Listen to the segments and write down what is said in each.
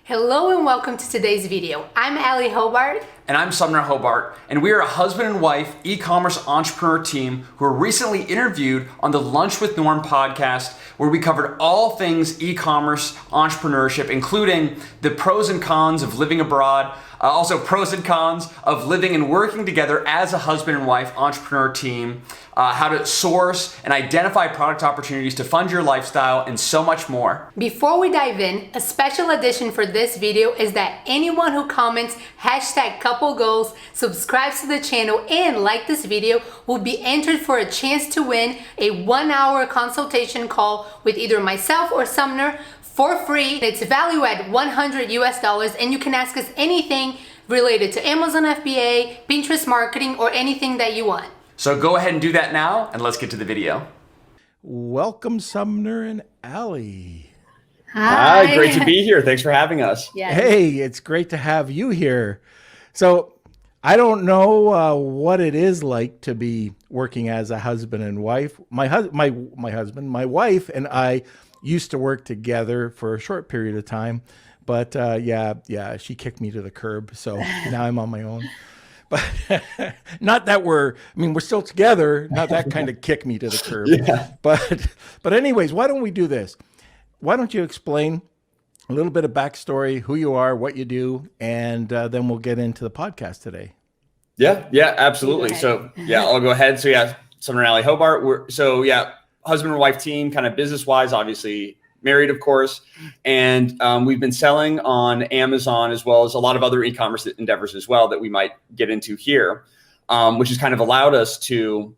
Hello and welcome to today's video. I'm Allie Hobart. And I'm Sumner Hobart, and we are a husband and wife e-commerce entrepreneur team who were recently interviewed on the Lunch with Norm podcast, where we covered all things e-commerce entrepreneurship, including the pros and cons of living abroad, also pros and cons of living and working together as a husband and wife entrepreneur team, how to source and identify product opportunities to fund your lifestyle, and so much more. Before we dive in, a special addition for this video is that anyone who comments #couplegoals, subscribes to the channel, and like this video will be entered for a chance to win a 1-hour consultation call with either myself or Sumner for free. It's valued at $100 and you can ask us anything related to Amazon FBA, Pinterest marketing, or anything that you want. So go ahead and do that now, and let's get to the video. Welcome, Sumner and Allie. Hi, great to be here. Thanks for having us. Yes. Hey, it's great to have you here. So I don't know what it is like to be working as a husband and wife. My wife and I used to work together for a short period of time, but yeah, she kicked me to the curb. So now I'm on my own. But not that we're still together, not that kind of kick me to the curb. Yeah. But anyways, why don't we do this? Why don't you explain a little bit of backstory, who you are, what you do, and then we'll get into the podcast today. Yeah, absolutely. So I'll go ahead. So Sumner and Allie Hobart. Husband and wife team, kind of business-wise, obviously married, of course. And we've been selling on Amazon as well as a lot of other e-commerce endeavors as well that we might get into here, which has kind of allowed us to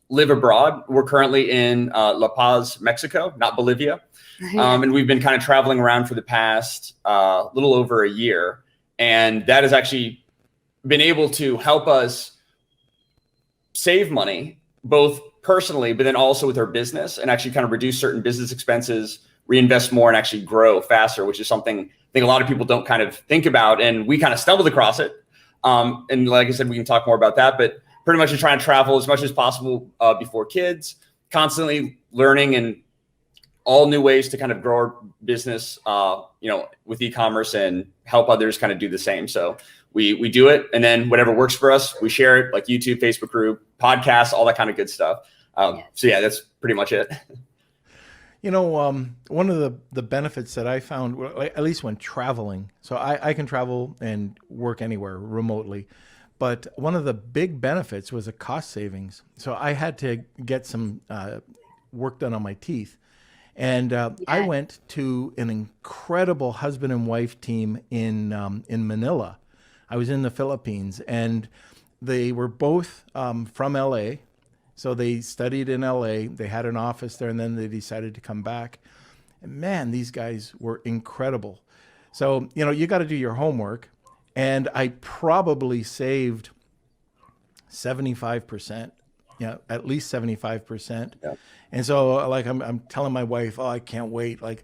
live abroad. We're currently in La Paz, Mexico, not Bolivia. And we've been kind of traveling around for the past little over a year. And that has actually been able to help us save money, both personally, but then also with our business, and actually kind of reduce certain business expenses, reinvest more, and actually grow faster, which is something I think a lot of people don't kind of think about. And we kind of stumbled across it. And like I said, we can talk more about that, but pretty much just trying to travel as much as possible before kids, constantly learning and all new ways to kind of grow our business, with e-commerce and help others kind of do the same. So we do it, and then whatever works for us, we share it, like YouTube, Facebook group, podcasts, all that kind of good stuff. So that's pretty much it. One of the benefits that I found, at least when traveling, so I can travel and work anywhere remotely, but one of the big benefits was the cost savings. So I had to get some work done on my teeth. And I went to an incredible husband and wife team in Manila. I was in the Philippines, and they were both from LA. So they studied in LA. They had an office there, and then they decided to come back. And man, these guys were incredible. So, you got to do your homework. And I probably saved 75%, at least 75%. Yeah. And so like, I'm telling my wife, I can't wait. Like,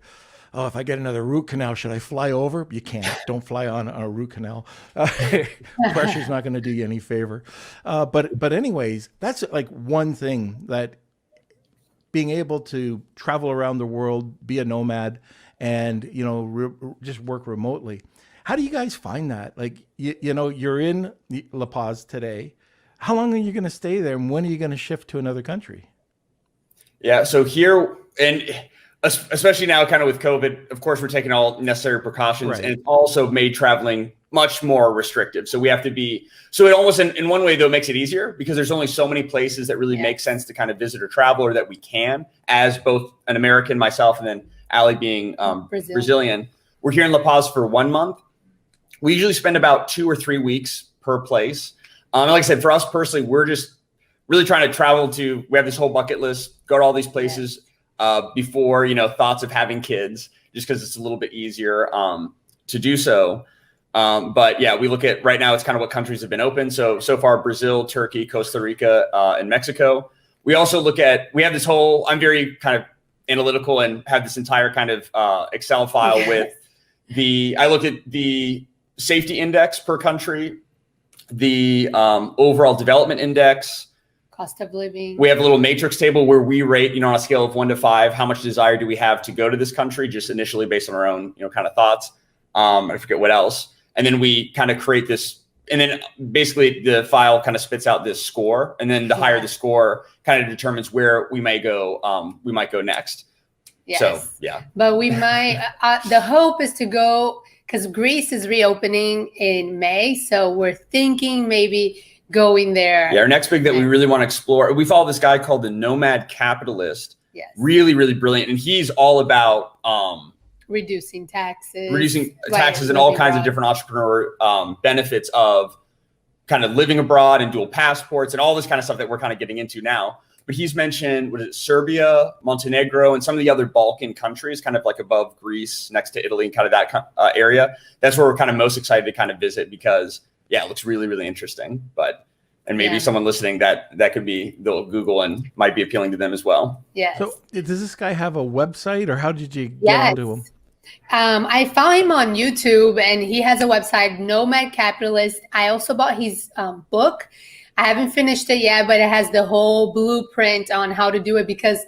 if I get another root canal, should I fly over? You can't. Don't fly on a root canal. Pressure's not going to do you any favor. But anyways, that's like one thing, that being able to travel around the world, be a nomad, and, just work remotely. How do you guys find that? Like, you're in La Paz today. How long are you going to stay there, and when are you going to shift to another country? Yeah, so here, and especially now kind of with COVID, of course, we're taking all necessary precautions, right. And it's also made traveling much more restrictive. So we have to be, so it almost in one way though makes it easier, because there's only so many places that really make sense to kind of visit or travel, or that we can, as both an American, myself, and then Allie being Brazilian. We're here in La Paz for 1 month. We usually spend about 2 or 3 weeks per place. And like I said, for us personally, we're just really trying to travel we have this whole bucket list, go to all these places before, thoughts of having kids, just because it's a little bit easier to do so. But we look at right now, it's kind of what countries have been open. So far, Brazil, Turkey, Costa Rica, and Mexico. We also we have this whole, I'm very kind of analytical and have this entire kind of Excel file with I look at the safety index per country, the overall development index, cost of living. We have a little matrix table where we rate, on a scale of 1 to 5, how much desire do we have to go to this country, just initially based on our own, kind of thoughts. I forget what else. And then we kind of create this, and then basically the file kind of spits out this score, and then the higher the score kind of determines where we might go. We might go next. Yes. So yeah, but we might. The hope is to go, because Greece is reopening in May, so we're thinking maybe going there. Yeah, our next big that we really want to explore. We follow this guy called the Nomad Capitalist. Yes. Really, really brilliant, and he's all about reducing taxes, and all kinds of different entrepreneur benefits of kind of living abroad and dual passports and all this kind of stuff that we're kind of getting into now. But he's mentioned, what is it, Serbia, Montenegro, and some of the other Balkan countries, kind of like above Greece, next to Italy, and kind of that area. That's where we're kind of most excited to kind of visit because, yeah, it looks really, really interesting. And maybe someone listening that could be, they'll Google and might be appealing to them as well. Yes. So does this guy have a website, or how did you get onto him? I found him on YouTube, and he has a website, Nomad Capitalist. I also bought his book. I haven't finished it yet, but it has the whole blueprint on how to do it, because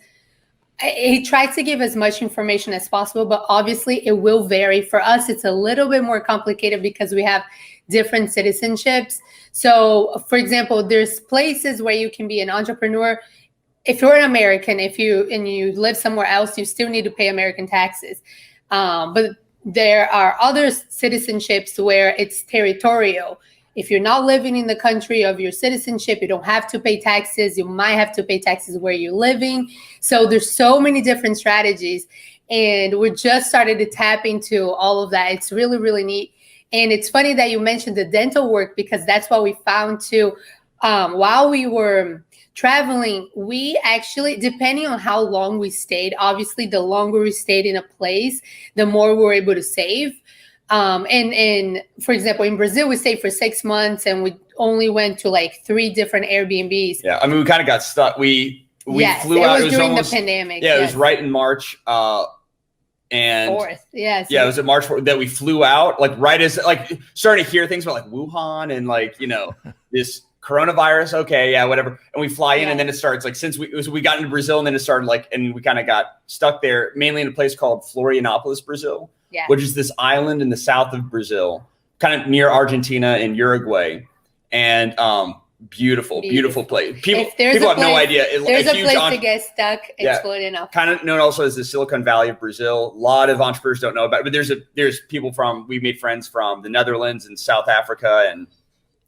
he tries to give as much information as possible, but obviously it will vary. For us, it's a little bit more complicated because we have different citizenships. So, for example, there's places where you can be an entrepreneur. If you're an American, you live somewhere else, you still need to pay American taxes. But there are other citizenships where it's territorial. If you're not living in the country of your citizenship, you don't have to pay taxes. You might have to pay taxes where you're living. So there's so many different strategies. And we just started to tap into all of that. It's really, really neat. And it's funny that you mentioned the dental work, because that's what we found too. While we were traveling, we actually, depending on how long we stayed, obviously the longer we stayed in a place, the more we were able to save. And for example, in Brazil, we stayed for 6 months, and we only went to like 3 different Airbnbs. Yeah, I mean, we kind of got stuck. We flew out. It was during the pandemic. Yeah, it was right in March. And 4th, yes. Yeah, it was at March 4th that we flew out, like right as like starting to hear things about like Wuhan and like, this coronavirus. Okay, yeah, whatever. And we fly in, and then it starts like, we got into Brazil, and then it started like, and we kind of got stuck there, mainly in a place called Florianopolis, Brazil. Yeah. Which is this island in the south of Brazil, kind of near Argentina and Uruguay. And beautiful place. People have no idea. There's a place to get stuck. It's Florianopolis. Kind of known also as the Silicon Valley of Brazil. A lot of entrepreneurs don't know about it. But there's people we made friends from the Netherlands and South Africa and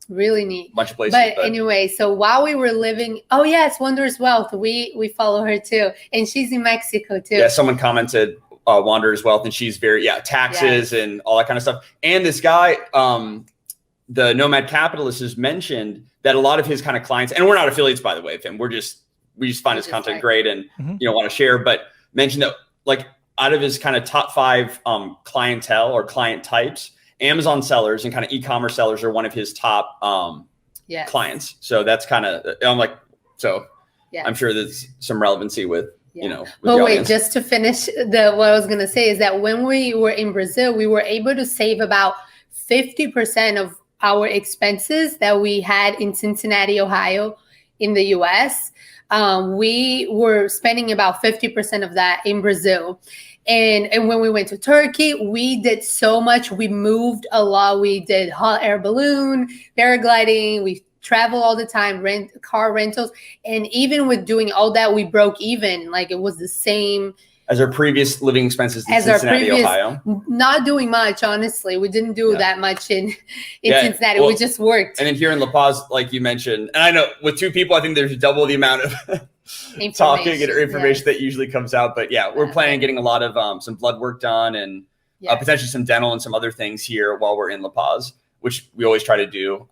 really neat. A bunch of places. But anyway, so while we were living, yes, Wanderer's Wealth. We follow her too. And she's in Mexico too. Yeah, someone commented Wanderer's Wealth, and she's very taxes and all that kind of stuff. And this guy, the Nomad Capitalist, has mentioned that a lot of his kind of clients, and we're not affiliates by the way with him, we just find his content great and want to share, but mentioned that like out of his kind of top 5 clientele or client types, Amazon sellers and kind of e-commerce sellers are one of his top clients. So that's kind of, I'm sure there's some relevancy with but wait, just to finish what I was going to say is that when we were in Brazil, we were able to save about 50% of our expenses that we had in Cincinnati, Ohio, in the US. We were spending about 50% of that in Brazil. And when we went to Turkey, we did so much. We moved a lot. We did hot air balloon, paragliding. We travel all the time, rent car rentals. And even with doing all that, we broke even. Like it was the same as our previous living expenses in Cincinnati, Ohio. Not doing much, honestly. We didn't do that much in Cincinnati. We just worked. And then here in La Paz, like you mentioned, and I know with 2 people, I think there's double the amount of talking and information that usually comes out. But we're planning on getting a lot of some blood work done and potentially some dental and some other things here while we're in La Paz, which we always try to do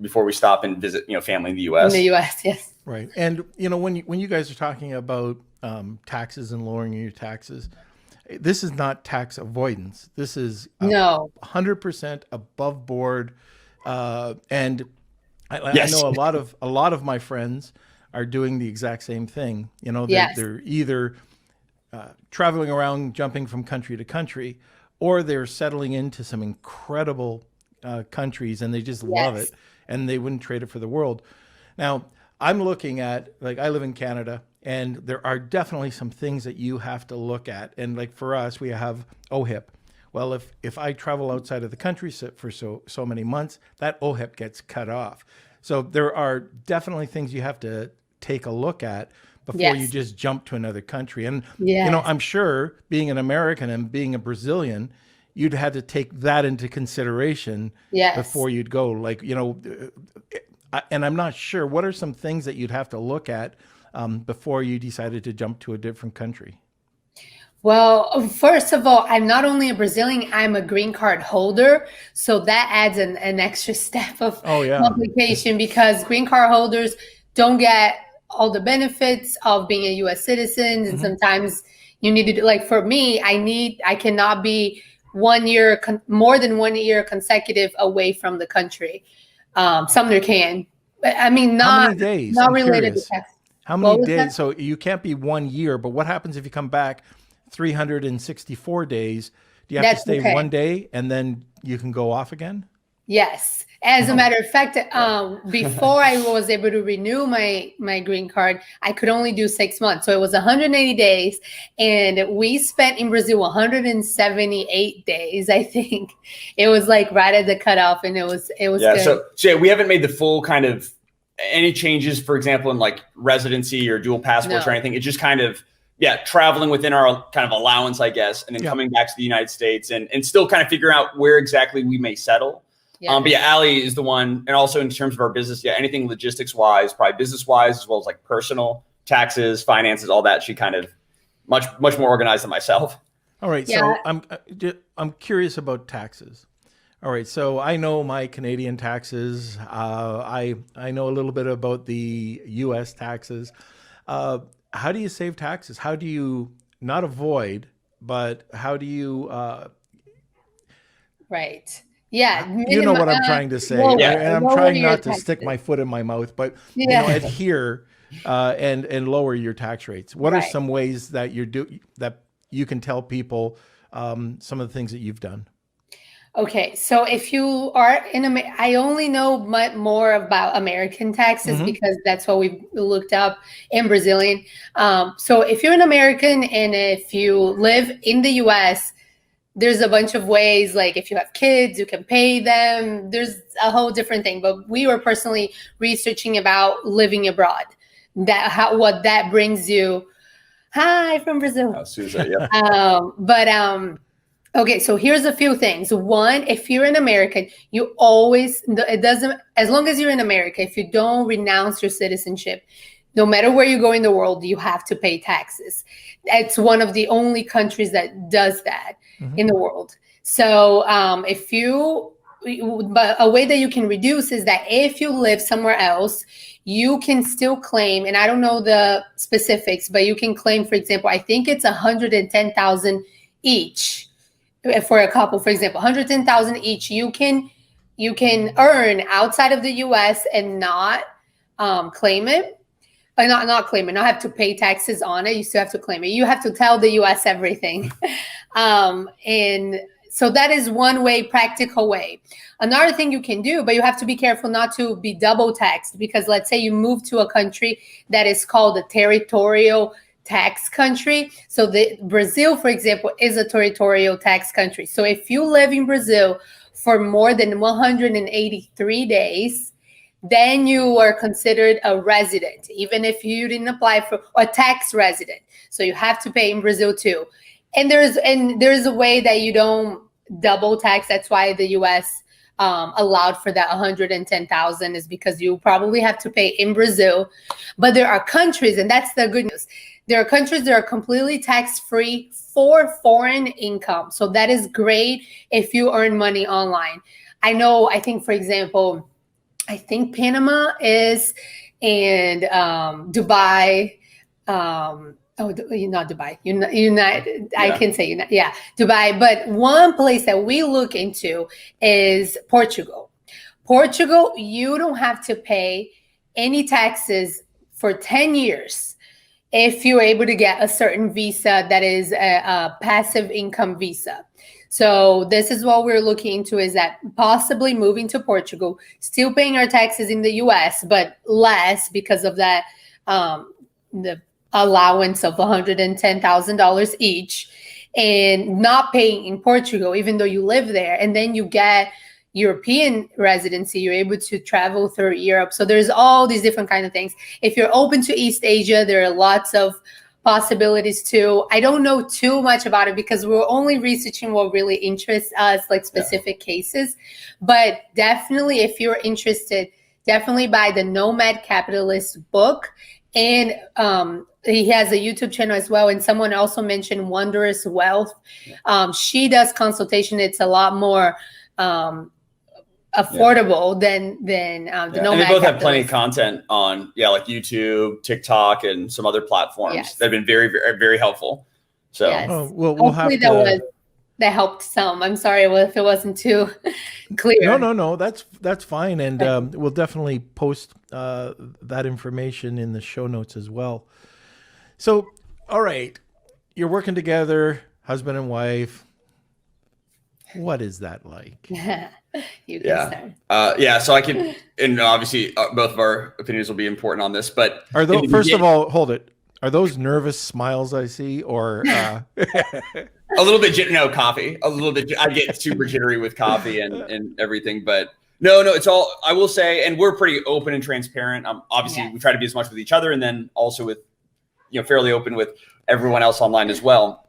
before we stop and visit, family in the U.S. In the U.S., yes. Right. And, when you guys are talking about taxes and lowering your taxes, this is not tax avoidance. This is 100% above board. And I know a lot of my friends are doing the exact same thing. They're either traveling around, jumping from country to country, or they're settling into some incredible countries and they just love it and they wouldn't trade it for the world. Now, I'm looking at, I live in Canada, and there are definitely some things that you have to look at. And like for us, we have OHIP, Well, if I travel outside of the country for so many months, that OHIP gets cut off. So there are definitely things you have to take a look at before you just jump to another country. And, I'm sure being an American and being a Brazilian, you'd have to take that into consideration before you'd go. Like, and I'm not sure, what are some things that you'd have to look at before you decided to jump to a different country? Well, first of all, I'm not only a Brazilian, I'm a green card holder. So that adds an extra step of complication, because green card holders don't get all the benefits of being a U.S. citizen. And sometimes you need to do, like for me, I cannot be 1 year, more than 1 year consecutive away from the country. Some there can, but I mean, how many days? Not I'm related curious. to tax. How many days? So you can't be 1 year, but what happens if you come back 364 days? Do you have to stay 1 day and then you can go off again? Yes. As a matter of fact, before I was able to renew my green card, I could only do 6 months. So it was 180 days, and we spent in Brazil 178 days, I think. It was like right at the cutoff, and it was good. So we haven't made the full kind of any changes, for example, in like residency or dual passports or anything. It's just kind of traveling within our kind of allowance, I guess, and then coming back to the United States and still kind of figure out where exactly we may settle. But Allie is the one, and also in terms of our business, anything logistics wise, probably business wise, as well as like personal taxes, finances, all that. She kind of much more organized than myself. All right. So I'm curious about taxes. All right. So I know my Canadian taxes. I know a little bit about the U.S. taxes. How do you save taxes? How do you not avoid, but how do you? Right. Yeah. You know what I'm trying to say. And I'm trying not to stick my foot in my mouth, but adhere and lower your tax rates. What are some ways that that you can tell people some of the things that you've done? Okay, so if you are I only know more about American taxes because that's what we looked up in Brazilian. So if you're an American and if you live in the U.S., there's a bunch of ways. Like if you have kids, you can pay them. There's a whole different thing. But we were personally researching about living abroad. What that brings you. Hi from Brazil. Susan, yeah. Okay, so here's a few things. One, if you're an American, you always, it doesn't, as long as you're in America, if you don't renounce your citizenship, no matter where you go in the world, you have to pay taxes. It's one of the only countries that does that in the world. So but a way that you can reduce is that if you live somewhere else, you can still claim, and I don't know the specifics, but you can claim, for example, I think it's 110,000 each. For a couple, for example, 110,000 each, you can earn outside of the U.S. and not claim it, not claim it, not have to pay taxes on it. You still have to claim it. You have to tell the U.S. everything, and so that is one way, practical way. Another thing you can do, but you have to be careful not to be double taxed, because let's say you move to a country that is called a territorial tax country. So Brazil, for example, is a territorial tax country. So if you live in Brazil for more than 183 days, then you are considered a resident, even if you didn't apply for a tax resident. So you have to pay in Brazil too. And there's a way that you don't double tax. That's why the U.S. Allowed for that 110,000, is because you probably have to pay in Brazil. But there are countries, and that's the good news. There are countries that are completely tax-free for foreign income. So that is great if you earn money online. I think, for example, Panama is, and Dubai, not Dubai, United, I can say United, Dubai. But one place that we look into is Portugal. Portugal, you don't have to pay any taxes for 10 years. If you're able to get a certain visa that is a passive income visa. So this is what we're looking into, is that possibly moving to Portugal, still paying our taxes in the US, but less because of that, the allowance of $110,000 each. and not paying in Portugal, even though you live there. And then you get European residency, you're able to travel through Europe. So there's all these different kind of things. If you're open to East Asia, there are lots of possibilities too. I don't know too much about it because we're only researching what really interests us, like specific cases. But definitely, if you're interested, definitely buy the Nomad Capitalist book. And he has a YouTube channel as well. And someone also mentioned Wondrous Wealth. She does consultation. It's a lot more affordable than the Nomad. And they both have plenty of content on like YouTube, TikTok, and some other platforms. Yes. They've been very, very, very helpful. So we'll have to. That helped some. I'm sorry if it wasn't too clear. No, that's fine, and we'll definitely post that information in the show notes as well. So, all right, you're working together, husband and wife. What is that like? You can start. So I can, and obviously both of our opinions will be important on this, but are those, first of all, hold it. Are those nervous smiles I see, or a little bit? No, coffee. A little bit. I get super jittery with coffee and everything, but no. It's all. I will say, and we're pretty open and transparent. Obviously, we try to be as much with each other, and then also with, fairly open with everyone else online as well.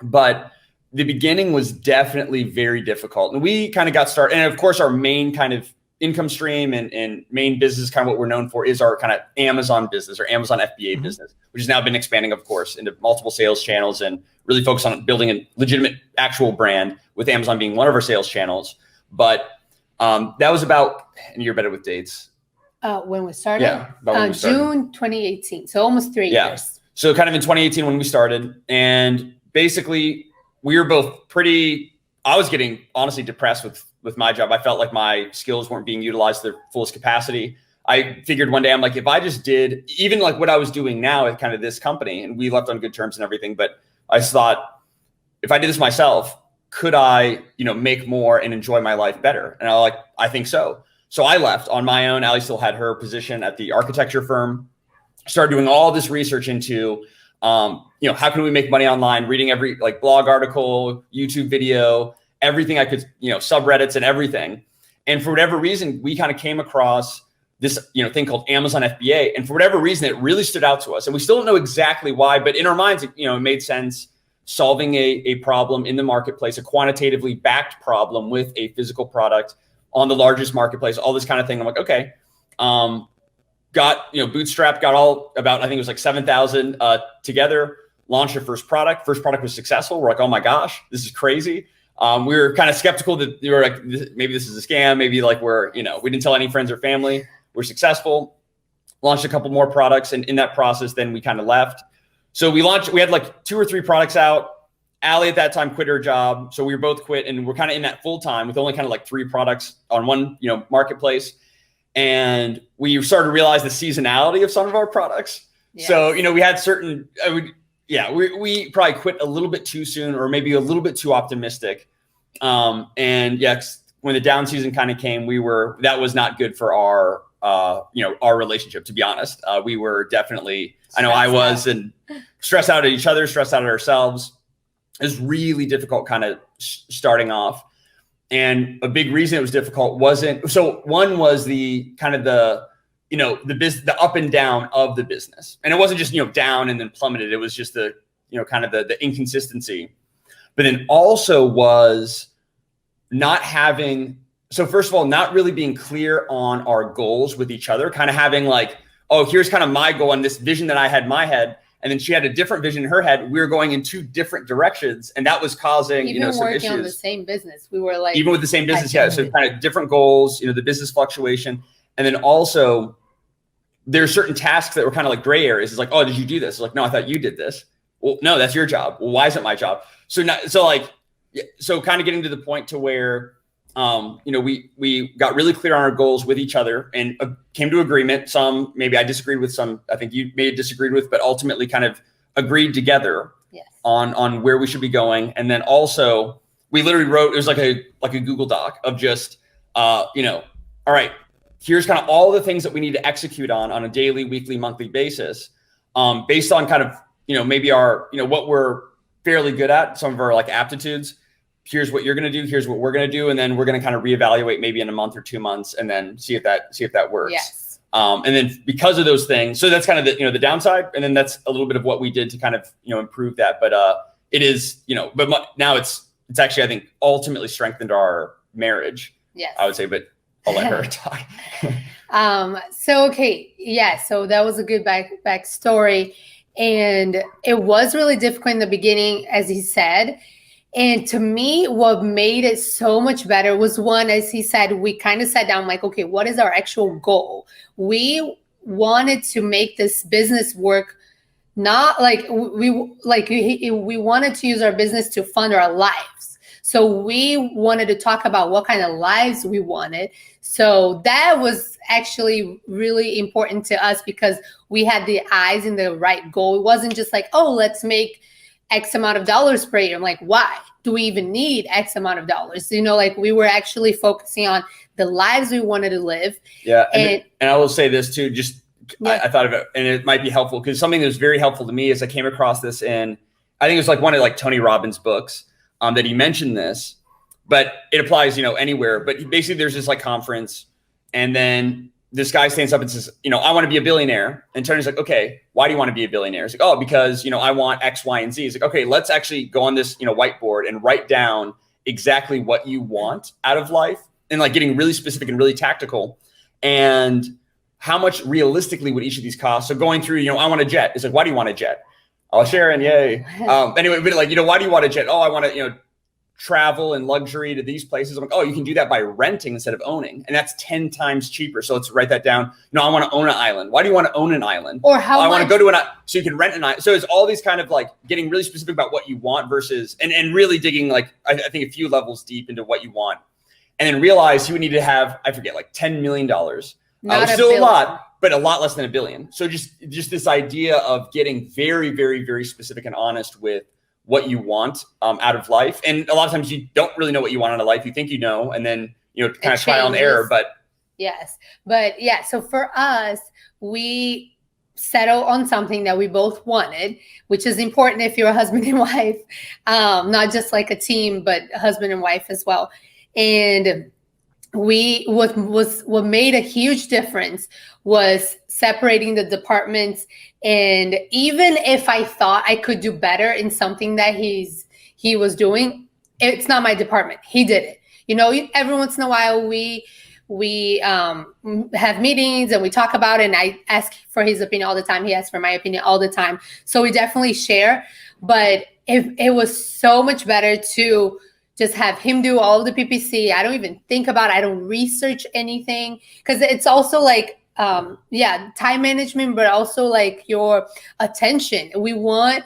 But the beginning was definitely very difficult, and we kind of got started. And of course, our main kind of income stream and main business, kind of what we're known for, is our kind of Amazon business or Amazon FBA business, which has now been expanding, of course, into multiple sales channels and really focus on building a legitimate actual brand, with Amazon being one of our sales channels. But that was about, and you're better with dates. When we started? Yeah. When we started. June 2018. So almost 3 years. So kind of in 2018 when we started, and basically we were both I was getting honestly depressed with my job. I felt like my skills weren't being utilized to their fullest capacity. I figured one day, I'm like, if I just did even like what I was doing now at kind of this company, and we left on good terms and everything, but I just thought, if I did this myself, could I, make more and enjoy my life better? And I think so. So I left on my own. Allie still had her position at the architecture firm, started doing all this research into, how can we make money online, reading every blog article, YouTube video, everything I could, subreddits and everything. And for whatever reason, we kind of came across this, thing called Amazon FBA. And for whatever reason, it really stood out to us. And we still don't know exactly why, but in our minds, it made sense, solving a problem in the marketplace, a quantitatively backed problem with a physical product on the largest marketplace, all this kind of thing. I'm like, okay, got, bootstrapped, got all about, I think it was like 7,000 together, launched our first product. First product was successful. We're like, oh my gosh, this is crazy. We were kind of skeptical that we were like, maybe this is a scam. Maybe we didn't tell any friends or family. We're successful, launched a couple more products. And in that process, then we kind of left. So we had like 2 or 3 products out. Allie at that time quit her job. So we were both quit, and we're kind of in that full time with only kind of like 3 products on one, marketplace. And we started to realize the seasonality of some of our products. Yes. So, we had certain, we probably quit a little bit too soon, or maybe a little bit too optimistic. And when the down season kind of came, that was not good for our, our relationship, to be honest. We were definitely, I know I was, and stressed out at each other, stressed out at ourselves. It was really difficult kind of starting off. And a big reason it was difficult one was the kind of the up and down of the business. And it wasn't just, down and then plummeted. It was just the, kind of the inconsistency. But then also was not having, so first of all, not really being clear on our goals with each other, kind of having like, oh, here's kind of my goal and this vision that I had in my head. And then she had a different vision in her head. We were going in 2 different directions, and that was causing, some issues. Even working on the same business, we were like, even with the same business, So kind of different goals, the business fluctuation, and then also there are certain tasks that were kind of like gray areas. It's like, oh, did you do this? It's like, no, I thought you did this. Well, no, that's your job. Well, why isn't my job? So kind of getting to the point to where, we got really clear on our goals with each other and came to agreement. Some maybe I disagreed with, some I think you may have disagreed with, but ultimately kind of agreed together on where we should be going. And then also we literally wrote, it was like a Google Doc of just, all right, here's kind of all the things that we need to execute on a daily, weekly, monthly basis, based on kind of, maybe our, what we're fairly good at, some of our like aptitudes. Here's what you're going to do. Here's what we're going to do. And then we're going to kind of reevaluate maybe in a month or 2 months and then see if that works. Yes. And then because of those things, so that's kind of the downside. And then that's a little bit of what we did to kind of, improve that. But it is, but now it's actually, I think, ultimately strengthened our marriage. Yes. I would say, but I'll let her talk. So, okay. Yeah. So that was a good backstory. And it was really difficult in the beginning, as he said. And to me, what made it so much better was one, as he said, we kind of sat down like, okay, what is our actual goal? We wanted to make this business work, not like we wanted to use our business to fund our lives. So we wanted to talk about what kind of lives we wanted. So that was actually really important to us because we had the eyes in the right goal. It wasn't just like, oh, let's make X amount of dollars per year. I'm like, why do we even need X amount of dollars? Like we were actually focusing on the lives we wanted to live. Yeah. And I will say this too, just I thought of it and it might be helpful because something that was very helpful to me is I came across this in, I think it was like one of like Tony Robbins' books that he mentioned this, but it applies, anywhere. But basically there's this like conference and then this guy stands up and says, I want to be a billionaire. And Tony's like, okay, why do you want to be a billionaire? He's like, oh, because, I want X, Y, and Z. He's like, okay, let's actually go on this, whiteboard and write down exactly what you want out of life and like getting really specific and really tactical and how much realistically would each of these cost. So going through, I want a jet. It's like, why do you want a jet? Oh, Sharon, yay. Anyway, but like, why do you want a jet? Oh, I want to, travel and luxury to these places. I'm like, oh, you can do that by renting instead of owning. And that's 10 times cheaper. So let's write that down. I want to own an island. Why do you want to own an island? Or how I want to go to so you can rent an island. So it's all these kind of like getting really specific about what you want versus, and really digging like, I think a few levels deep into what you want. And then realize you would need to have, I forget, like $10 million. Still a lot, but a lot less than $1 billion. So just this idea of getting very, very, very specific and honest with what you want out of life. And a lot of times you don't really know what you want out of life. You think and then, kind of trial and error, but. Yes. But yeah, so for us, we settle on something that we both wanted, which is important if you're a husband and wife, not just like a team, but husband and wife as well. And what made a huge difference was separating the departments. And even if I thought I could do better in something that he was doing, it's not my department. He did it. Every once in a while we have meetings and we talk about it and I ask for his opinion all the time. He asks for my opinion all the time. So we definitely share, but it was so much better to just have him do all of the PPC. I don't even think about it. I don't research anything because it's also like, time management, but also like your attention. We want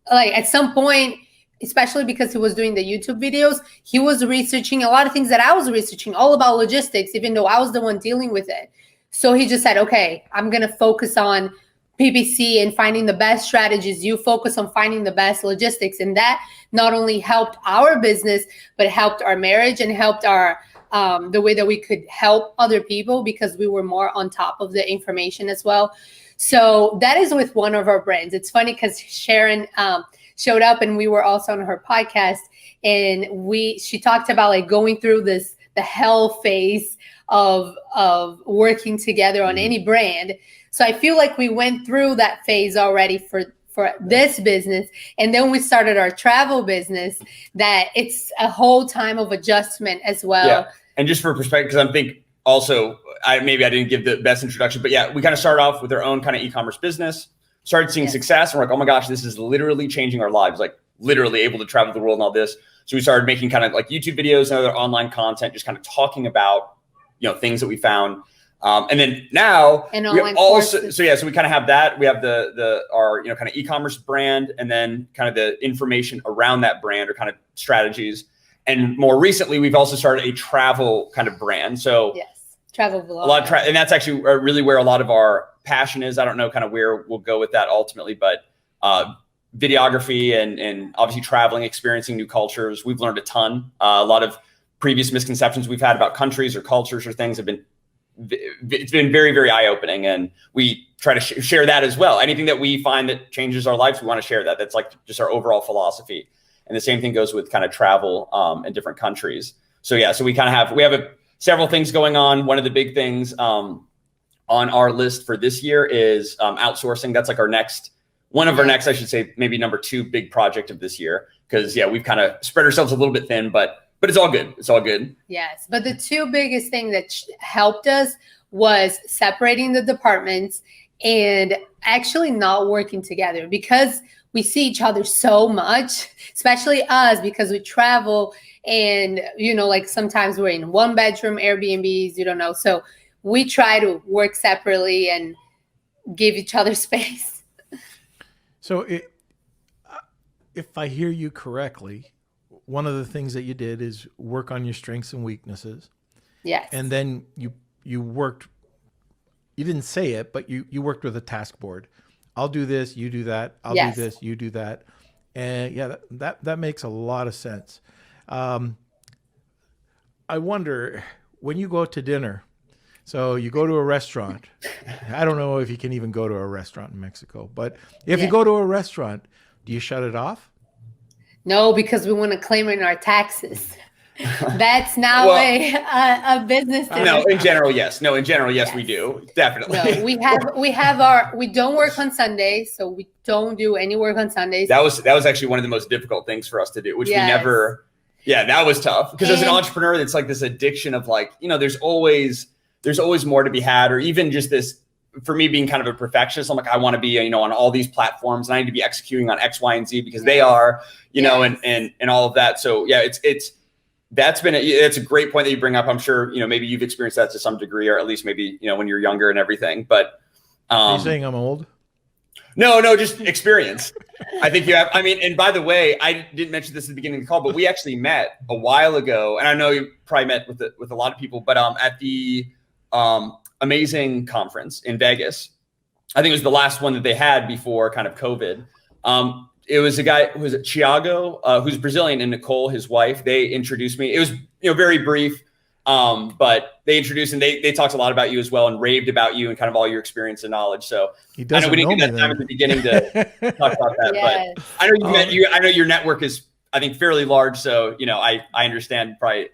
like at some point, especially because he was doing the YouTube videos, he was researching a lot of things that I was researching all about logistics, even though I was the one dealing with it. So he just said, okay, I'm going to focus on PPC and finding the best strategies. You focus on finding the best logistics. And that not only helped our business, but helped our marriage and helped our the way that we could help other people because we were more on top of the information as well. So that is with one of our brands. It's funny because Sharon showed up and we were also on her podcast and she talked about like going through the hell phase of working together on any brand. So I feel like we went through that phase already for this business. And then we started our travel business that it's a whole time of adjustment as well. Yeah. And just for perspective, because I think also, maybe I didn't give the best introduction, but yeah, we kind of started off with our own kind of e-commerce business, started seeing success and we're like, oh my gosh, this is literally changing our lives, like literally able to travel the world and all this. So we started making kind of like YouTube videos and other online content, just kind of talking about, things that we found. And then now we also, so we kind of have that. We have our kind of e-commerce brand and then kind of the information around that brand or kind of strategies. And more recently, we've also started a travel kind of brand. So travel vlog. A lot of and that's actually really where a lot of our passion is. I don't know kind of where we'll go with that ultimately, but videography and obviously traveling, experiencing new cultures. We've learned a ton. A lot of previous misconceptions we've had about countries or cultures or things have been it's been very, very eye-opening, and we try to share that as well. Anything that we find that changes our lives, we want to share that. That's like just our overall philosophy. And the same thing goes with kind of travel in different countries. So yeah, so we kind of have several things going on. One of the big things on our list for this year is outsourcing. That's like one of our next, I should say, maybe number 2 big project of this year. Because yeah, we've kind of spread ourselves a little bit thin, but it's all good. It's all good. Yes. But the 2 biggest things that helped us was separating the departments and actually not working together, because we see each other so much, especially us, because we travel and, like sometimes we're in 1-bedroom Airbnbs, so we try to work separately and give each other space. So if I hear you correctly, one of the things that you did is work on your strengths and weaknesses. Yes. And then you worked, you didn't say it, but you worked with a task board. I'll do this, you do that. I'll do this, you do that. And yeah, that makes a lot of sense. I wonder, when you go out to dinner, so you go to a restaurant. I don't know if you can even go to a restaurant in Mexico, but if you go to a restaurant, do you shut it off? No, because we want to claim it in our taxes. That's not a business. No, in general, yes. No, in general, yes, we do. Definitely. No, we don't work on Sundays, so we don't do any work on Sundays. That was actually one of the most difficult things for us to do, which we never. Yeah, that was tough, because as an entrepreneur, it's like this addiction of like, there's always more to be had, or even just this. For me, being kind of a perfectionist, I'm like, I want to be, on all these platforms, and I need to be executing on X, Y, and Z because they are, and all of that. So yeah, it's a great point that you bring up. I'm sure, maybe you've experienced that to some degree, or at least maybe, when you're younger and everything. But are you saying I'm old? No, just experience. I think you have. I mean, and by the way, I didn't mention this at the beginning of the call, but we actually met a while ago, and I know you probably met with a lot of people, but at the Amazing conference in Vegas. I think it was the last one that they had before kind of COVID. It was a guy, was it Thiago, who's Brazilian, and Nicole, his wife. They introduced me. It was very brief, but they introduced, and they talked a lot about you as well, and raved about you and kind of all your experience and knowledge. So I know we didn't get that time at the beginning to talk about that, but I know I know your network is, I think, fairly large. So I understand probably.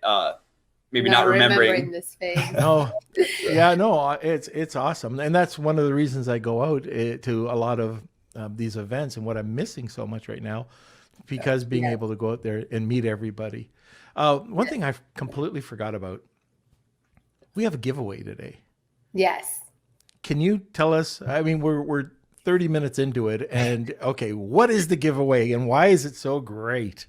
Maybe not remembering this phase. No, it's awesome, and that's one of the reasons I go out to a lot of these events, and what I'm missing so much right now, because being able to go out there and meet everybody. One thing I completely forgot about: we have a giveaway today. Yes. Can you tell us? I mean, we're 30 minutes into it, and okay, what is the giveaway, and why is it so great?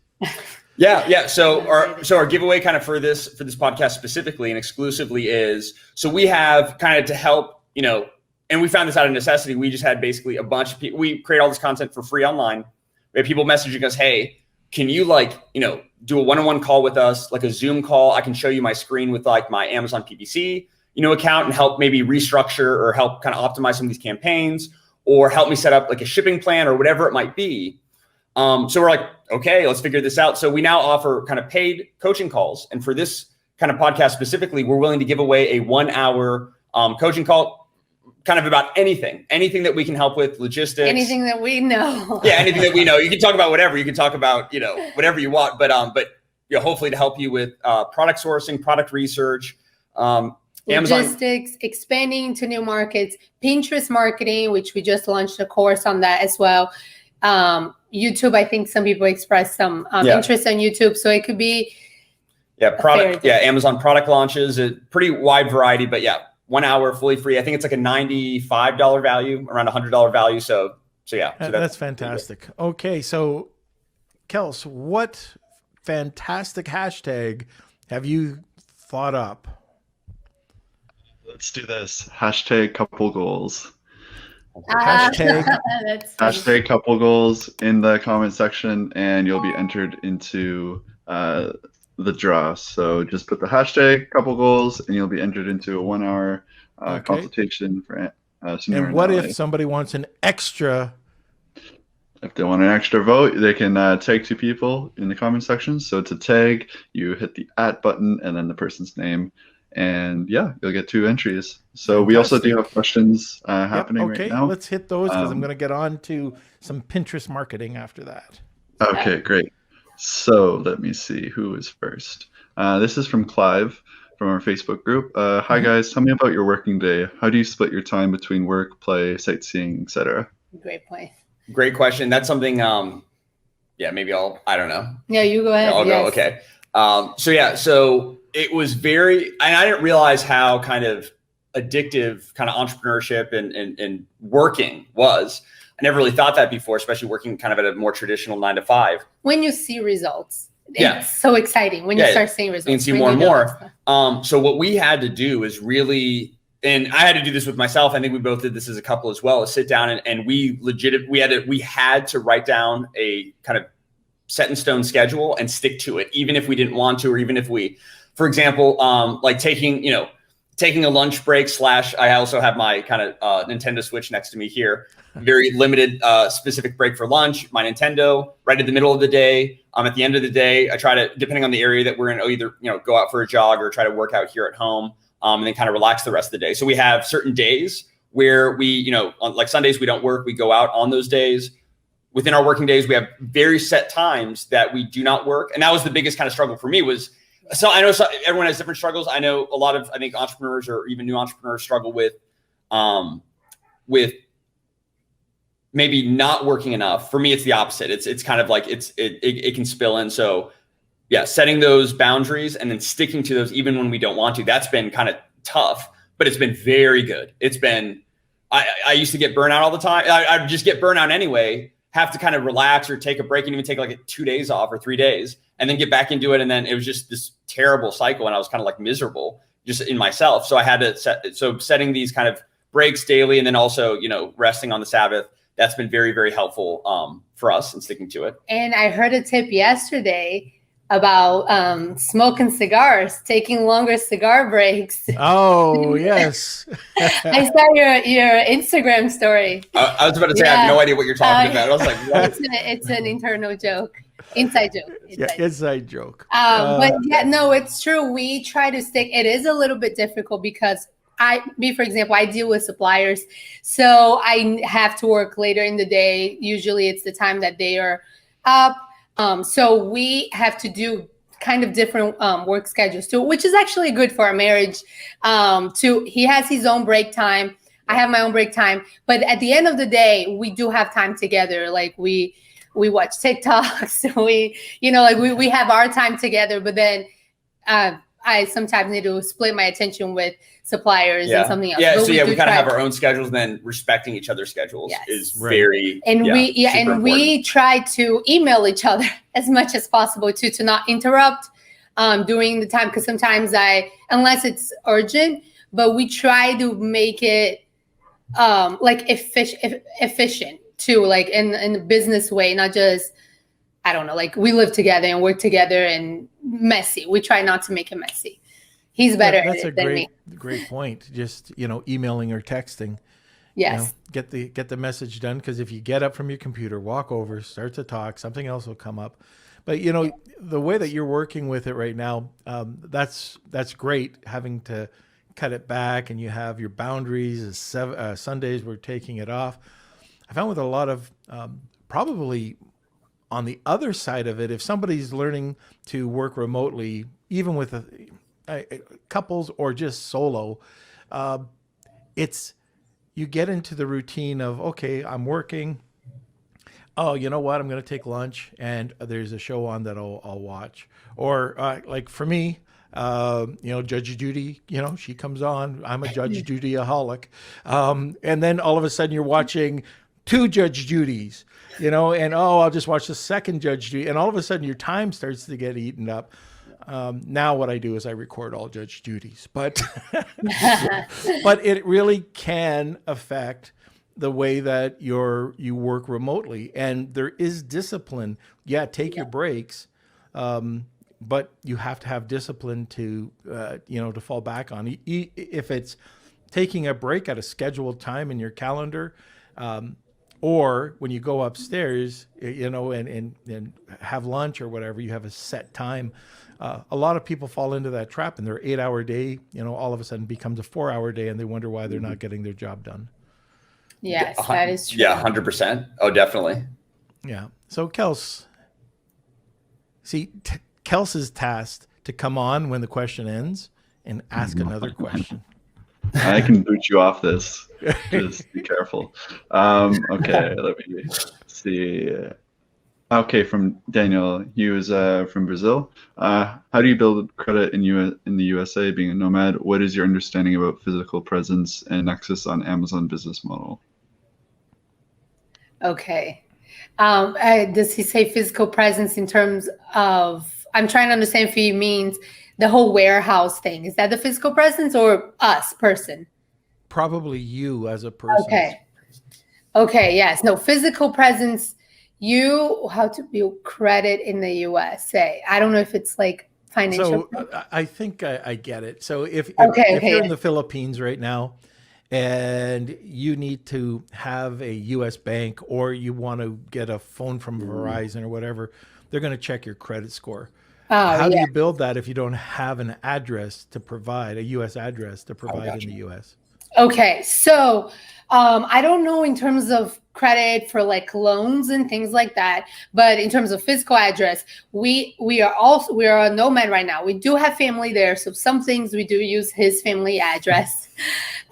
Yeah. So our giveaway kind of for this podcast specifically and exclusively is, so we have kind of to help, and we found this out of necessity. We just had basically a bunch of people, we create all this content for free online. We have people messaging us, hey, can you do a one-on-one call with us, like a Zoom call? I can show you my screen with like my Amazon PPC, account, and help maybe restructure or help kind of optimize some of these campaigns, or help me set up like a shipping plan or whatever it might be. So we're like, okay, let's figure this out. So we now offer kind of paid coaching calls. And for this kind of podcast specifically, we're willing to give away a 1-hour coaching call, kind of about anything that we can help with, logistics. Anything that we know. Yeah, anything that we know. You can talk about whatever. You can talk about, whatever you want. But hopefully to help you with product sourcing, product research, logistics, expanding to new markets, Pinterest marketing, which we just launched a course on that as well. YouTube, I think some people express some interest on YouTube, so it could be Amazon product launches, a pretty wide variety, but 1 hour fully free. I think it's like a $95 value, around $100 value. So that's fantastic. Okay, so Kels, what fantastic hashtag have you thought up? Let's do this. Hashtag couple goals. Hashtag couple goals in the comment section, and you'll be entered into the draw. So just put the hashtag couple goals, and you'll be entered into a 1-hour consultation for and what if somebody wants an extra? If they want an extra vote, they can tag 2 people in the comment section. So to tag, you hit the @ button and then the person's name, and yeah, you'll get 2 entries. So we also do have questions happening right now. Let's hit those because I'm going to get on to some Pinterest marketing after that. Okay, great. So let me see who is first. This is from Clive from our Facebook group. Hi guys, tell me about your working day. How do you split your time between work, play, sightseeing, etc.? Great point. Great question. That's something, yeah, maybe I don't know. Yeah, you go ahead. I'll go, okay. So it was and I didn't realize how kind of addictive kind of entrepreneurship and working was. I never really thought that before, especially working kind of at a more traditional 9 to 5. When you see results. It's so exciting when you start seeing results. You can see more and more. So what we had to do is really, and I had to do this with myself. I think we both did this as a couple as well, is sit down and we had to write down a kind of set in stone schedule and stick to it, even if we didn't want to, or even if for example, like taking a lunch break / I also have my kind of Nintendo Switch next to me here. Very limited specific break for lunch, my Nintendo right at the middle of the day. At the end of the day, I try to, depending on the area that we're in, either go out for a jog or try to work out here at home, and then kind of relax the rest of the day. So we have certain days where we, on like Sundays, we don't work, we go out on those days. Within our working days, we have very set times that we do not work. And that was the biggest kind of struggle for me was, so I know everyone has different struggles. I know a lot of, I think entrepreneurs or even new entrepreneurs struggle with maybe not working enough. For me, it's the opposite. It's kind of like it can spill in. So yeah, setting those boundaries and then sticking to those even when we don't want to, that's been kind of tough, but it's been very good. It's been, I used to get burnout all the time. I just get burnout anyway, have to kind of relax or take a break and even take like 2 days off or 3 days and then get back into it. And then it was just this terrible cycle. And I was kind of like miserable just in myself. So I had to setting these kind of breaks daily and then also, resting on the Sabbath. That's been very, very helpful for us in sticking to it. And I heard a tip yesterday about smoking cigars, taking longer cigar breaks. Oh, yes. I saw your Instagram story. I was about to say, I have no idea what you're talking about. I was like, what? It's an internal joke. Inside joke. Inside joke. But yeah, no, it's true. We try to stick. It is a little bit difficult because for example, I deal with suppliers. So I have to work later in the day. Usually it's the time that they are up. So we have to do kind of different work schedules too, which is actually good for our marriage. He has his own break time. I have my own break time. But at the end of the day, we do have time together. Like we watch TikToks. We have our time together. But then I sometimes need to split my attention with suppliers and something else. Yeah, but we kind of have our own schedules, and then respecting each other's schedules is very we try to email each other as much as possible to not interrupt during the time, because sometimes unless it's urgent, but we try to make it like efficient too, like in a business way, not just, I don't know, like we live together and work together and messy. We try not to make it messy. He's better at it than me. That's a great point. Just, emailing or texting. Yes. Get the message done, because if you get up from your computer, walk over, start to talk, something else will come up. But, the way that you're working with it right now, that's great, having to cut it back, and you have your boundaries. Sundays we're taking it off. I found with a lot of probably on the other side of it, if somebody's learning to work remotely, even with couples or just solo, you get into the routine of, okay, I'm working. Oh, you know what? I'm going to take lunch and there's a show on that I'll watch. Or like for me, Judge Judy, she comes on. I'm a Judge Judy-aholic. And then all of a sudden you're watching 2 Judge Judys, and I'll just watch the second Judge Judy. And all of a sudden your time starts to get eaten up. Now what I do is I record all Judge Judys, but but it really can affect the way that you work remotely, and there is discipline. Yeah, take your breaks, but you have to have discipline to to fall back on. If it's taking a break at a scheduled time in your calendar, or when you go upstairs, and have lunch or whatever, you have a set time. A lot of people fall into that trap, and their 8-hour day, all of a sudden becomes a 4-hour day, and they wonder why they're not getting their job done. Yes, that is true. Yeah, 100%. Oh, definitely. Yeah. So Kels, Kels is tasked to come on when the question ends and ask another question. I can boot you off this. Just be careful. Okay, let me see. Okay, from Daniel. He was from Brazil. How do you build credit in the USA, being a nomad? What is your understanding about physical presence and nexus on Amazon business model? Okay. Does he say physical presence in terms of, I'm trying to understand if he means the whole warehouse thing. Is that the physical presence or us person? Probably you as a person. Okay. Okay. Yes. No, physical presence. How to build credit in the USA. I don't know if it's like financial. So I think I get it. So if Okay, you're in the Philippines right now and you need to have a US bank, or you want to get a phone from Verizon or whatever, they're going to check your credit score. How do you build that if you don't have an address to provide, a US address to provide in the US? Okay, so I don't know in terms of credit for like loans and things like that, but in terms of physical address, we are a nomad right now. We do have family there, so some things we do use his family address,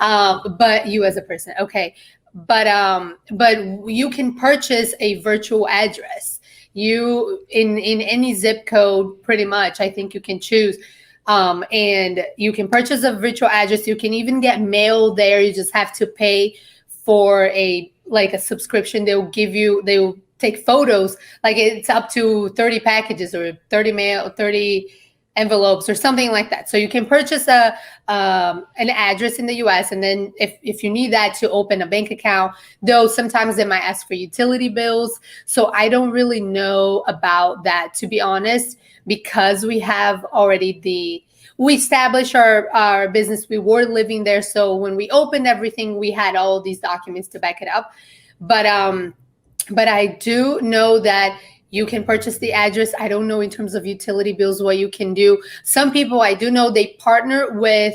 but you as a person, okay. But you can purchase a virtual address. You in any zip code, pretty much. I think you can choose. And you can purchase a virtual address. You can even get mail there. You just have to pay for a subscription. They'll take photos. Like it's up to 30 packages or 30 envelopes or something like that. So you can purchase an address in the US. And then if you need that to open a bank account, though sometimes they might ask for utility bills. So I don't really know about that, to be honest, because we have already we established our business. We were living there. So when we opened everything, we had all these documents to back it up. But I do know that you can purchase the address. I don't know in terms of utility bills what you can do. Some people, I do know, they partner with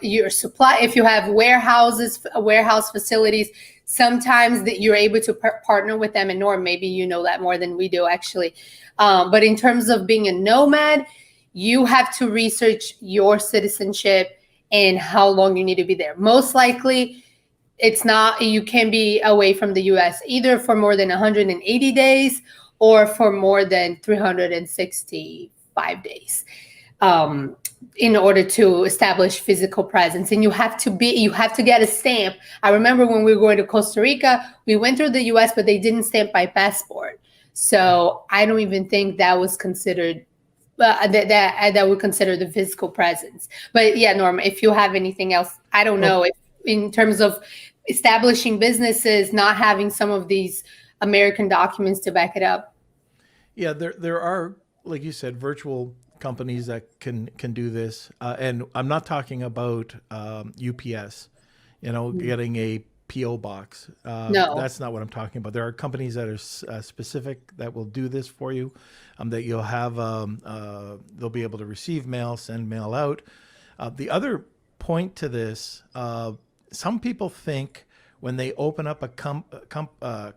your supply. If you have warehouse facilities, sometimes that you're able to partner with them. And Norm, maybe you know that more than we do, actually. But in terms of being a nomad, you have to research your citizenship and how long you need to be there. Most likely, you can be away from the US either for more than 180 days or for more than 365 days in order to establish physical presence. And you have to get a stamp. I remember when we were going to Costa Rica, we went through the US, but they didn't stamp my passport. So I don't even think that was considered that would consider the physical presence. But yeah, Norm, if you have anything else, I don't know if in terms of establishing businesses, not having some of these American documents to back it up. Yeah, there are, like you said, virtual companies that can do this. And I'm not talking about UPS, getting a PO box. No, that's not what I'm talking about. There are companies that are specific that will do this for you, that you'll have, they'll be able to receive mail, send mail out. The other point to this, some people think when they open up a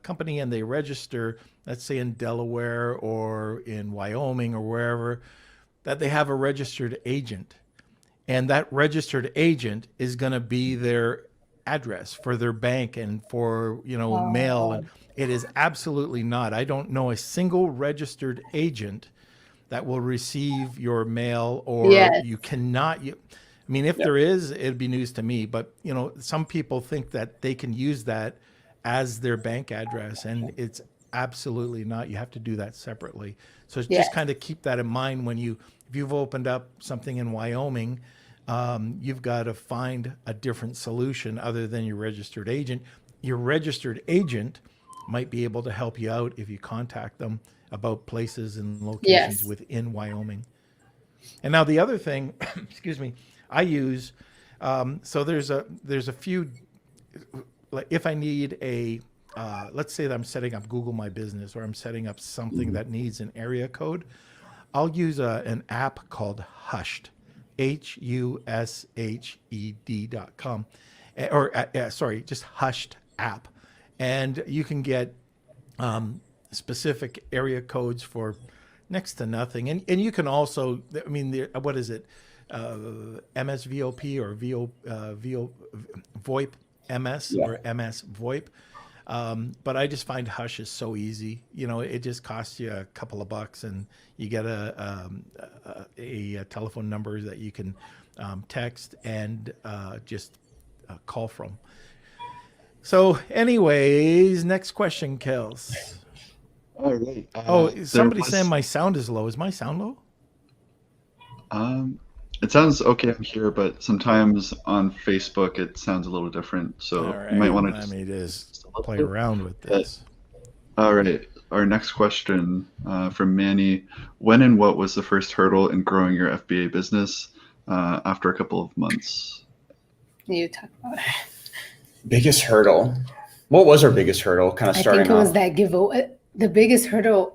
company and they register, let's say in Delaware or in Wyoming or wherever, that they have a registered agent. And that registered agent is going to be their address for their bank and for, mail. And it is absolutely not. I don't know a single registered agent that will receive your mail, or you cannot. If there is, it'd be news to me. But, some people think that they can use that as their bank address, and it's absolutely not. You have to do that separately. So just kind of keep that in mind if you've opened up something in Wyoming, you've got to find a different solution other than your registered agent. Your registered agent might be able to help you out if you contact them about places and locations within Wyoming. And now the other thing, excuse me, I use, so there's a few, like if I need let's say that I'm setting up Google My Business, or I'm setting up something that needs an area code, I'll use an app called Hushed, HUSHED.com, sorry, just Hushed app, and you can get specific area codes for next to nothing, and you can also, I mean, what is it, MSVOP or VoIP MS or MS VoIP. But I just find Hush is so easy. You know, it just costs you a couple of bucks, and you get a telephone number that you can text and just call from. So, anyways, next question, Kels. All right. Somebody's saying my sound is low. Is my sound low? It sounds okay on here, but sometimes on Facebook it sounds a little different. So All right. you might want to just play around with this. All right. Our next question from Manny: when and what was the first hurdle in growing your FBA business after a couple of months? You talk about it. Biggest hurdle. What was our biggest hurdle? Kind of starting. I think it was that giveaway. The biggest hurdle.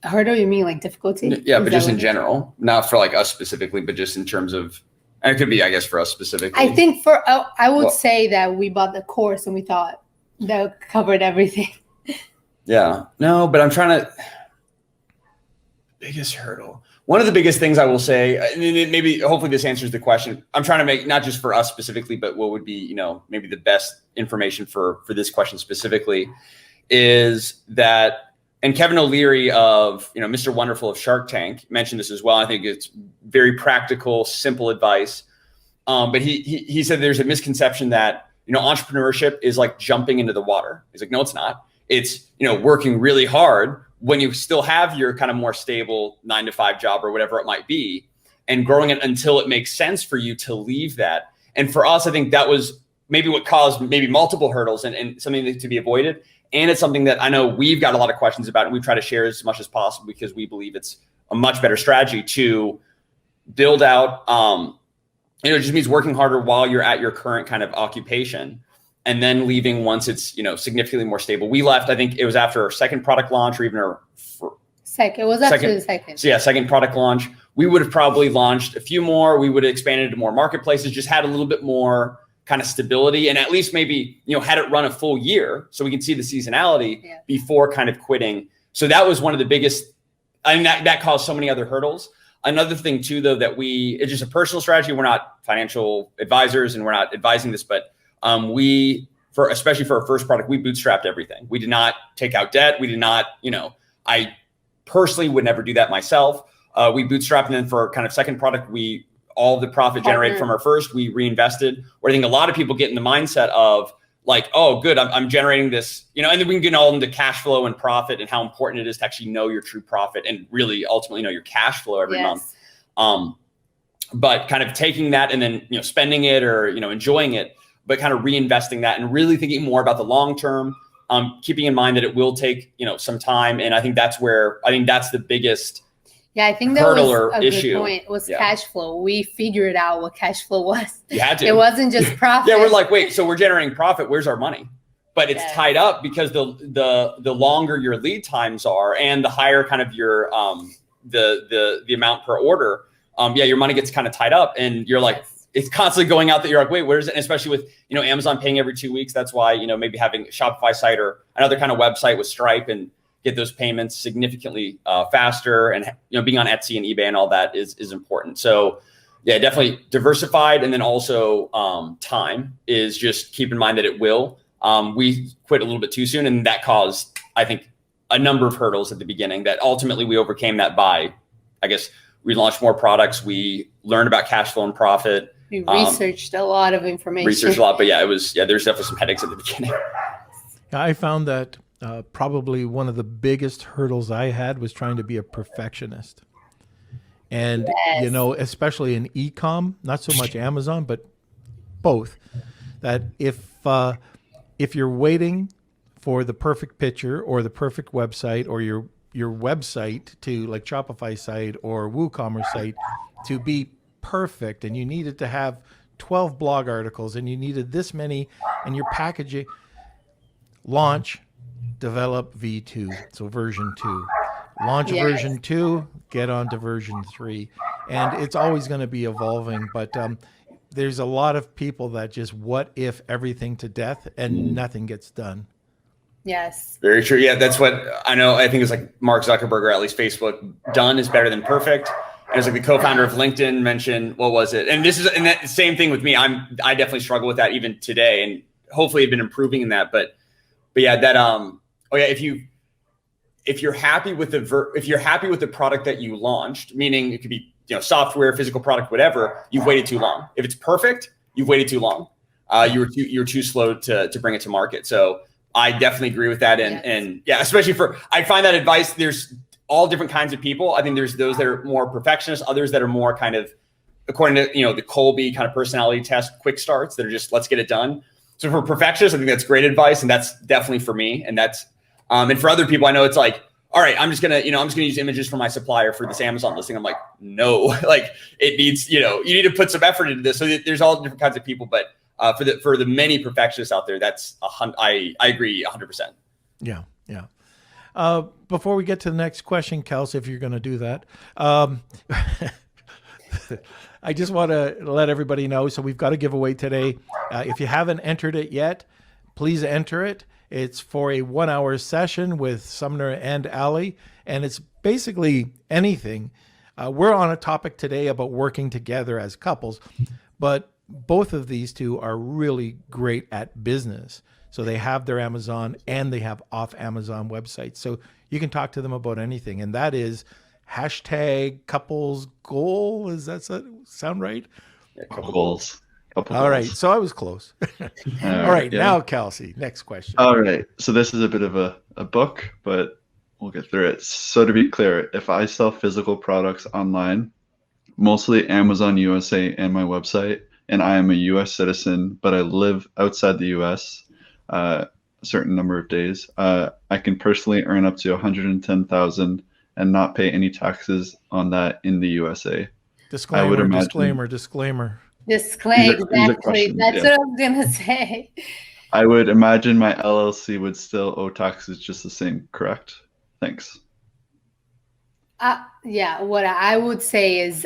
Hurdle, you mean like difficulty? Yeah, but just in general, not for like us specifically, but just in terms of, and it could be, I guess, for us specifically. I think I would say that we bought the course and we thought that covered everything. Yeah, no, but I'm trying to, biggest hurdle. One of the biggest things I will say, and maybe, hopefully this answers the question. I'm trying to make, not just for us specifically, but what would be, you know, maybe the best information for this question specifically is that, and Kevin O'Leary of, you know, Mr. Wonderful of Shark Tank mentioned this as well. I think it's very practical, simple advice. But he said there's a misconception that, you know, entrepreneurship is like jumping into the water. He's like, no, it's not. It's, you know, working really hard when you still have your kind of more stable 9-to-5 job or whatever it might be, and growing it until it makes sense for you to leave that. And for us, I think that was maybe what caused maybe multiple hurdles and something to be avoided. And it's something that I know we've got a lot of questions about, and we try to share as much as possible because we believe it's a much better strategy to build out. You know, it just means working harder while you're at your current kind of occupation, and then leaving once it's, you know, significantly more stable. We left, I think it was after our second product launch, or even our second. It was after the second. So yeah, second product launch. We would have probably launched a few more. We would have expanded to more marketplaces, just had a little bit more kind of stability, and at least maybe, you know, had it run a full year so we can see the seasonality before kind of quitting. So that was one of the biggest, I mean, that caused so many other hurdles. Another thing too, though, that it's just a personal strategy. We're not financial advisors and we're not advising this, but especially for our first product, we bootstrapped everything. We did not take out debt. We did not, you know, I personally would never do that myself. We bootstrapped, and then for kind of second product, all the profit generated from our first, we reinvested. Where I think a lot of people get in the mindset of like, oh, good, I'm generating this, you know, and then we can get all into cash flow and profit and how important it is to actually know your true profit and really ultimately know your cash flow every month. But kind of taking that and then, you know, spending it or, you know, enjoying it, but kind of reinvesting that and really thinking more about the long term, keeping in mind that it will take, you know, some time. And I think that's the biggest I think that hurdle was or a issue. Good point. Was cash flow. We figured out what cash flow was. You had to. It wasn't just profit. Yeah, we're like, wait, so we're generating profit. Where's our money? But it's tied up because the longer your lead times are and the higher kind of your the amount per order, your money gets kind of tied up, and you're like, it's constantly going out that you're like, wait, where's it? And especially with, you know, Amazon paying every 2 weeks. That's why, you know, maybe having a Shopify site or another kind of website with Stripe and get those payments significantly faster, and, you know, being on Etsy and eBay and all that is important. So yeah, definitely diversified. And then also time is just keep in mind that it will. We quit a little bit too soon, and that caused, I think, a number of hurdles at the beginning that ultimately we overcame that by, I guess, we launched more products. We learned about cash flow and profit. We researched a lot of information. Researched a lot, but there's definitely some headaches at the beginning. I found that probably one of the biggest hurdles I had was trying to be a perfectionist. And, you know, especially in e-com, not so much Amazon, but both, that if you're waiting for the perfect picture or the perfect website or your website to, like Shopify site or WooCommerce site, to be perfect, and you needed to have 12 blog articles and you needed this many, and your packaging, launch, develop V2, so version 2. Launch Yes. version 2, get on to version 3. And it's always going to be evolving, but there's a lot of people that just what if everything to death and nothing gets done. Yes. Very true. Yeah, that's what I know. I think it's like Mark Zuckerberg, or at least Facebook. Done is better than perfect. And it's like the co-founder of LinkedIn mentioned, what was it? And this is, and that same thing with me. I definitely struggle with that even today, and hopefully I've been improving in that. But yeah, that if you're happy with the product that you launched, meaning it could be software, physical product, whatever, you've waited too long. If it's perfect, you've waited too long. You're too slow to bring it to market. So I definitely agree with that. And yeah, especially I find that advice, there's all different kinds of people. I think there's those that are more perfectionists, others that are more kind of, according to, the Colby kind of personality test, quick starts that are just, let's get it done. So for perfectionists, I think that's great advice. And that's definitely for me. And that's, and for other people, I know it's like, all right, I'm just gonna use images from my supplier for this Amazon listing. I'm like, no, like it needs, you need to put some effort into this. So there's all different kinds of people, but for the many perfectionists out there, that's I agree 100%. Yeah. Before we get to the next question, Kels, if you're going to do that, I just want to let everybody know. So we've got a giveaway today. If you haven't entered it yet, please enter it. It's for a 1-hour session with Sumner and Ali, and it's basically anything. We're on a topic today about working together as couples, but both of these two are really great at business. So they have their Amazon and they have off Amazon websites. So you can talk to them about anything. And that is #couples goal. Does that sound right? Yeah, couple goals. All right. So I was close. All right. Yeah. Now, Kelsey, next question. All right. So this is a bit of a book, but we'll get through it. So to be clear, if I sell physical products online, mostly Amazon USA and my website, and I am a US citizen, but I live outside the US a certain number of days, I can personally earn up to $110,000 and not pay any taxes on that in the USA. Disclaimer. Exactly. That's what I was going to say. I would imagine my LLC would still owe taxes just the same, correct? Thanks. Yeah, what I would say is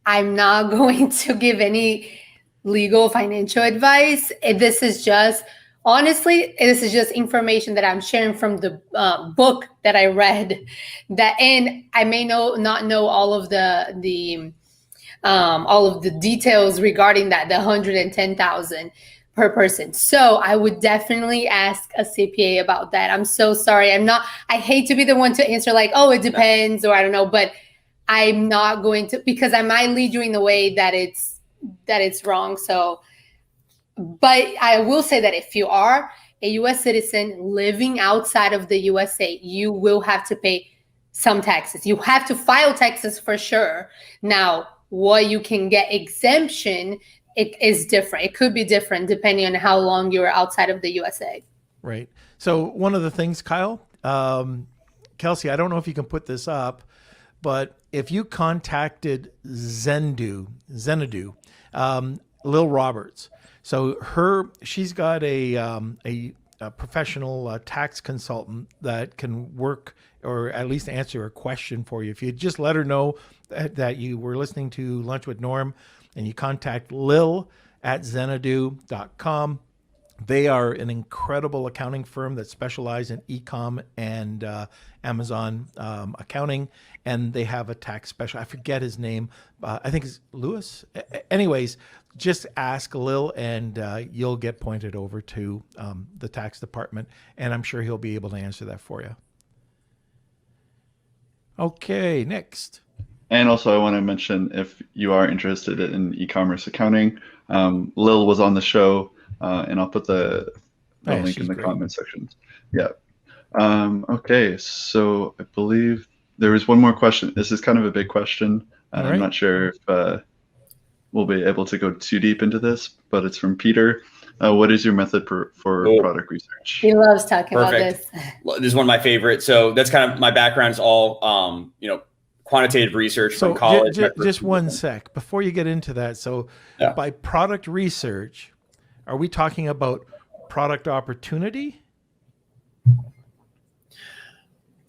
I'm not going to give any legal financial advice. This is just, honestly, this is just information that I'm sharing from the book that I read. And I may not know all of the details regarding that, the 110,000 per person. So I would definitely ask a CPA about that. I'm so sorry. I hate to be the one to answer like, oh, it depends, or I don't know, but I'm not going to, because I might lead you in the way that it's wrong. So, but I will say that if you are a US citizen living outside of the USA, you will have to pay some taxes. You have to file taxes for sure. Now, what you can get exemption, it is different. It could be different depending on how long you're outside of the USA. Right. So one of the things, Kyle, Kelsey, I don't know if you can put this up, but if you contacted Xanadu, Lil Roberts, so she's got a professional tax consultant that can work or at least answer a question for you. If you just let her know that you were listening to Lunch with Norm and you contact Lil at Xanadu.com. They are an incredible accounting firm that specializes in e-com and Amazon accounting, and they have a tax special. I forget his name. I think it's Lewis. Anyways, just ask Lil, and you'll get pointed over to the tax department, and I'm sure he'll be able to answer that for you. Okay, next. And also, I want to mention, if you are interested in e-commerce accounting, Lil was on the show. And I'll put the link in the comment section. Yeah. Okay. So I believe there was one more question. This is kind of a big question. I'm not sure if we'll be able to go too deep into this, but it's from Peter. What is your method for product research? He loves talking about this. This is one of my favorites. So that's kind of my background is all, quantitative research from college. Just one sec before you get into that. So by product research, are we talking about product opportunity?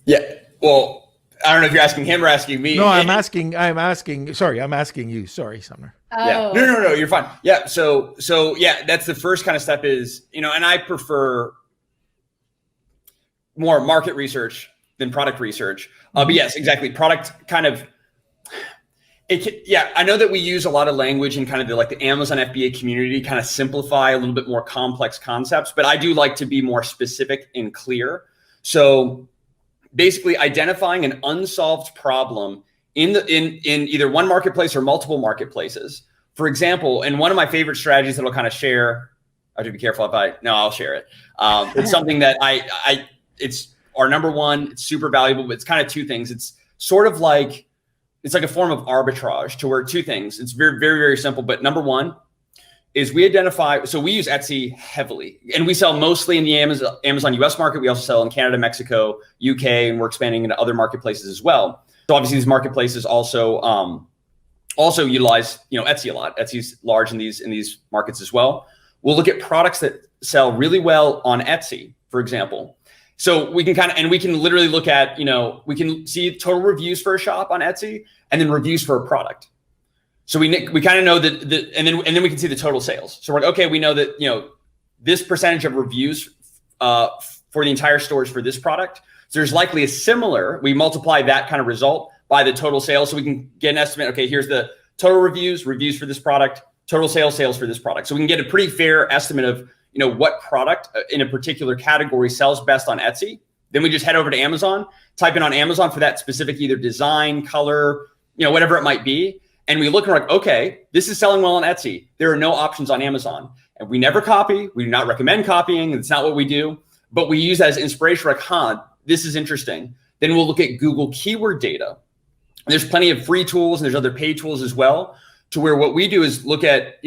Yeah. Well, I don't know if you're asking him or asking me. No, I'm asking you. Sorry, Sumner. Oh. Yeah. No, you're fine. Yeah. So yeah, that's the first kind of step is, and I prefer more market research than product research. But yes, exactly. Product kind of, I know that we use a lot of language in kind of the Amazon FBA community, kind of simplify a little bit more complex concepts, but I do like to be more specific and clear. So basically identifying an unsolved problem in either one marketplace or multiple marketplaces. For example, and one of my favorite strategies that I'll kind of share, I have to be careful I'll share it. It's something that it's our number one, it's super valuable, but it's kind of two things. It's sort of like, it's like a form of arbitrage to where two things. It's very, very, very simple. But number one is we identify, so we use Etsy heavily, and we sell mostly in the Amazon US market. We also sell in Canada, Mexico, UK, and we're expanding into other marketplaces as well. So obviously these marketplaces also utilize, Etsy a lot. Etsy's large in these markets as well. We'll look at products that sell really well on Etsy, for example. So we can we can literally look at, we can see total reviews for a shop on Etsy and then reviews for a product. So we kind of know that, and then we can see the total sales. So we're like, okay, we know that, this percentage of reviews for the entire stores for this product. So there's likely a similar, we multiply that kind of result by the total sales. So we can get an estimate. Okay, here's the total reviews for this product, total sales for this product. So we can get a pretty fair estimate of, what product in a particular category sells best on Etsy. Then we just head over to Amazon, type in on Amazon for that specific either design, color, whatever it might be. And we look and we're like, okay, this is selling well on Etsy. There are no options on Amazon. And we never copy. We do not recommend copying. It's not what we do. But we use that as inspiration. Like, this is interesting. Then we'll look at Google keyword data. There's plenty of free tools and there's other paid tools as well, to where what we do is look at,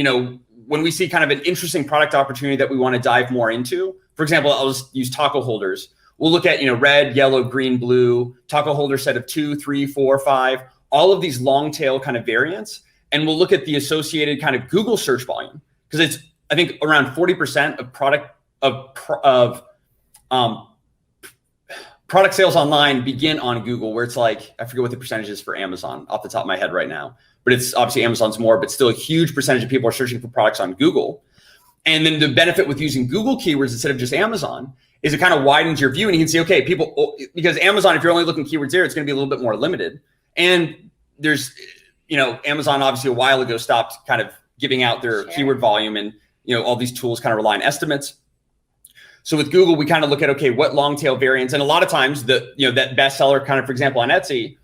when we see kind of an interesting product opportunity that we want to dive more into. For example, I'll just use taco holders. We'll look at, red, yellow, green, blue, taco holder set of 2, 3, 4, 5, all of these long tail kind of variants. And we'll look at the associated kind of Google search volume, because it's, I think, around 40% of product sales online begin on Google, where it's like, I forget what the percentage is for Amazon off the top of my head right now, but it's obviously Amazon's more, but still a huge percentage of people are searching for products on Google. And then the benefit with using Google keywords instead of just Amazon is it kind of widens your view, and you can see, okay, people, because Amazon, if you're only looking keywords there, it's going to be a little bit more limited. And there's, Amazon obviously a while ago stopped kind of giving out their keyword volume, and, all these tools kind of rely on estimates. So with Google, we kind of look at, okay, what long tail variants, and a lot of times that bestseller kind of, for example, on Etsy,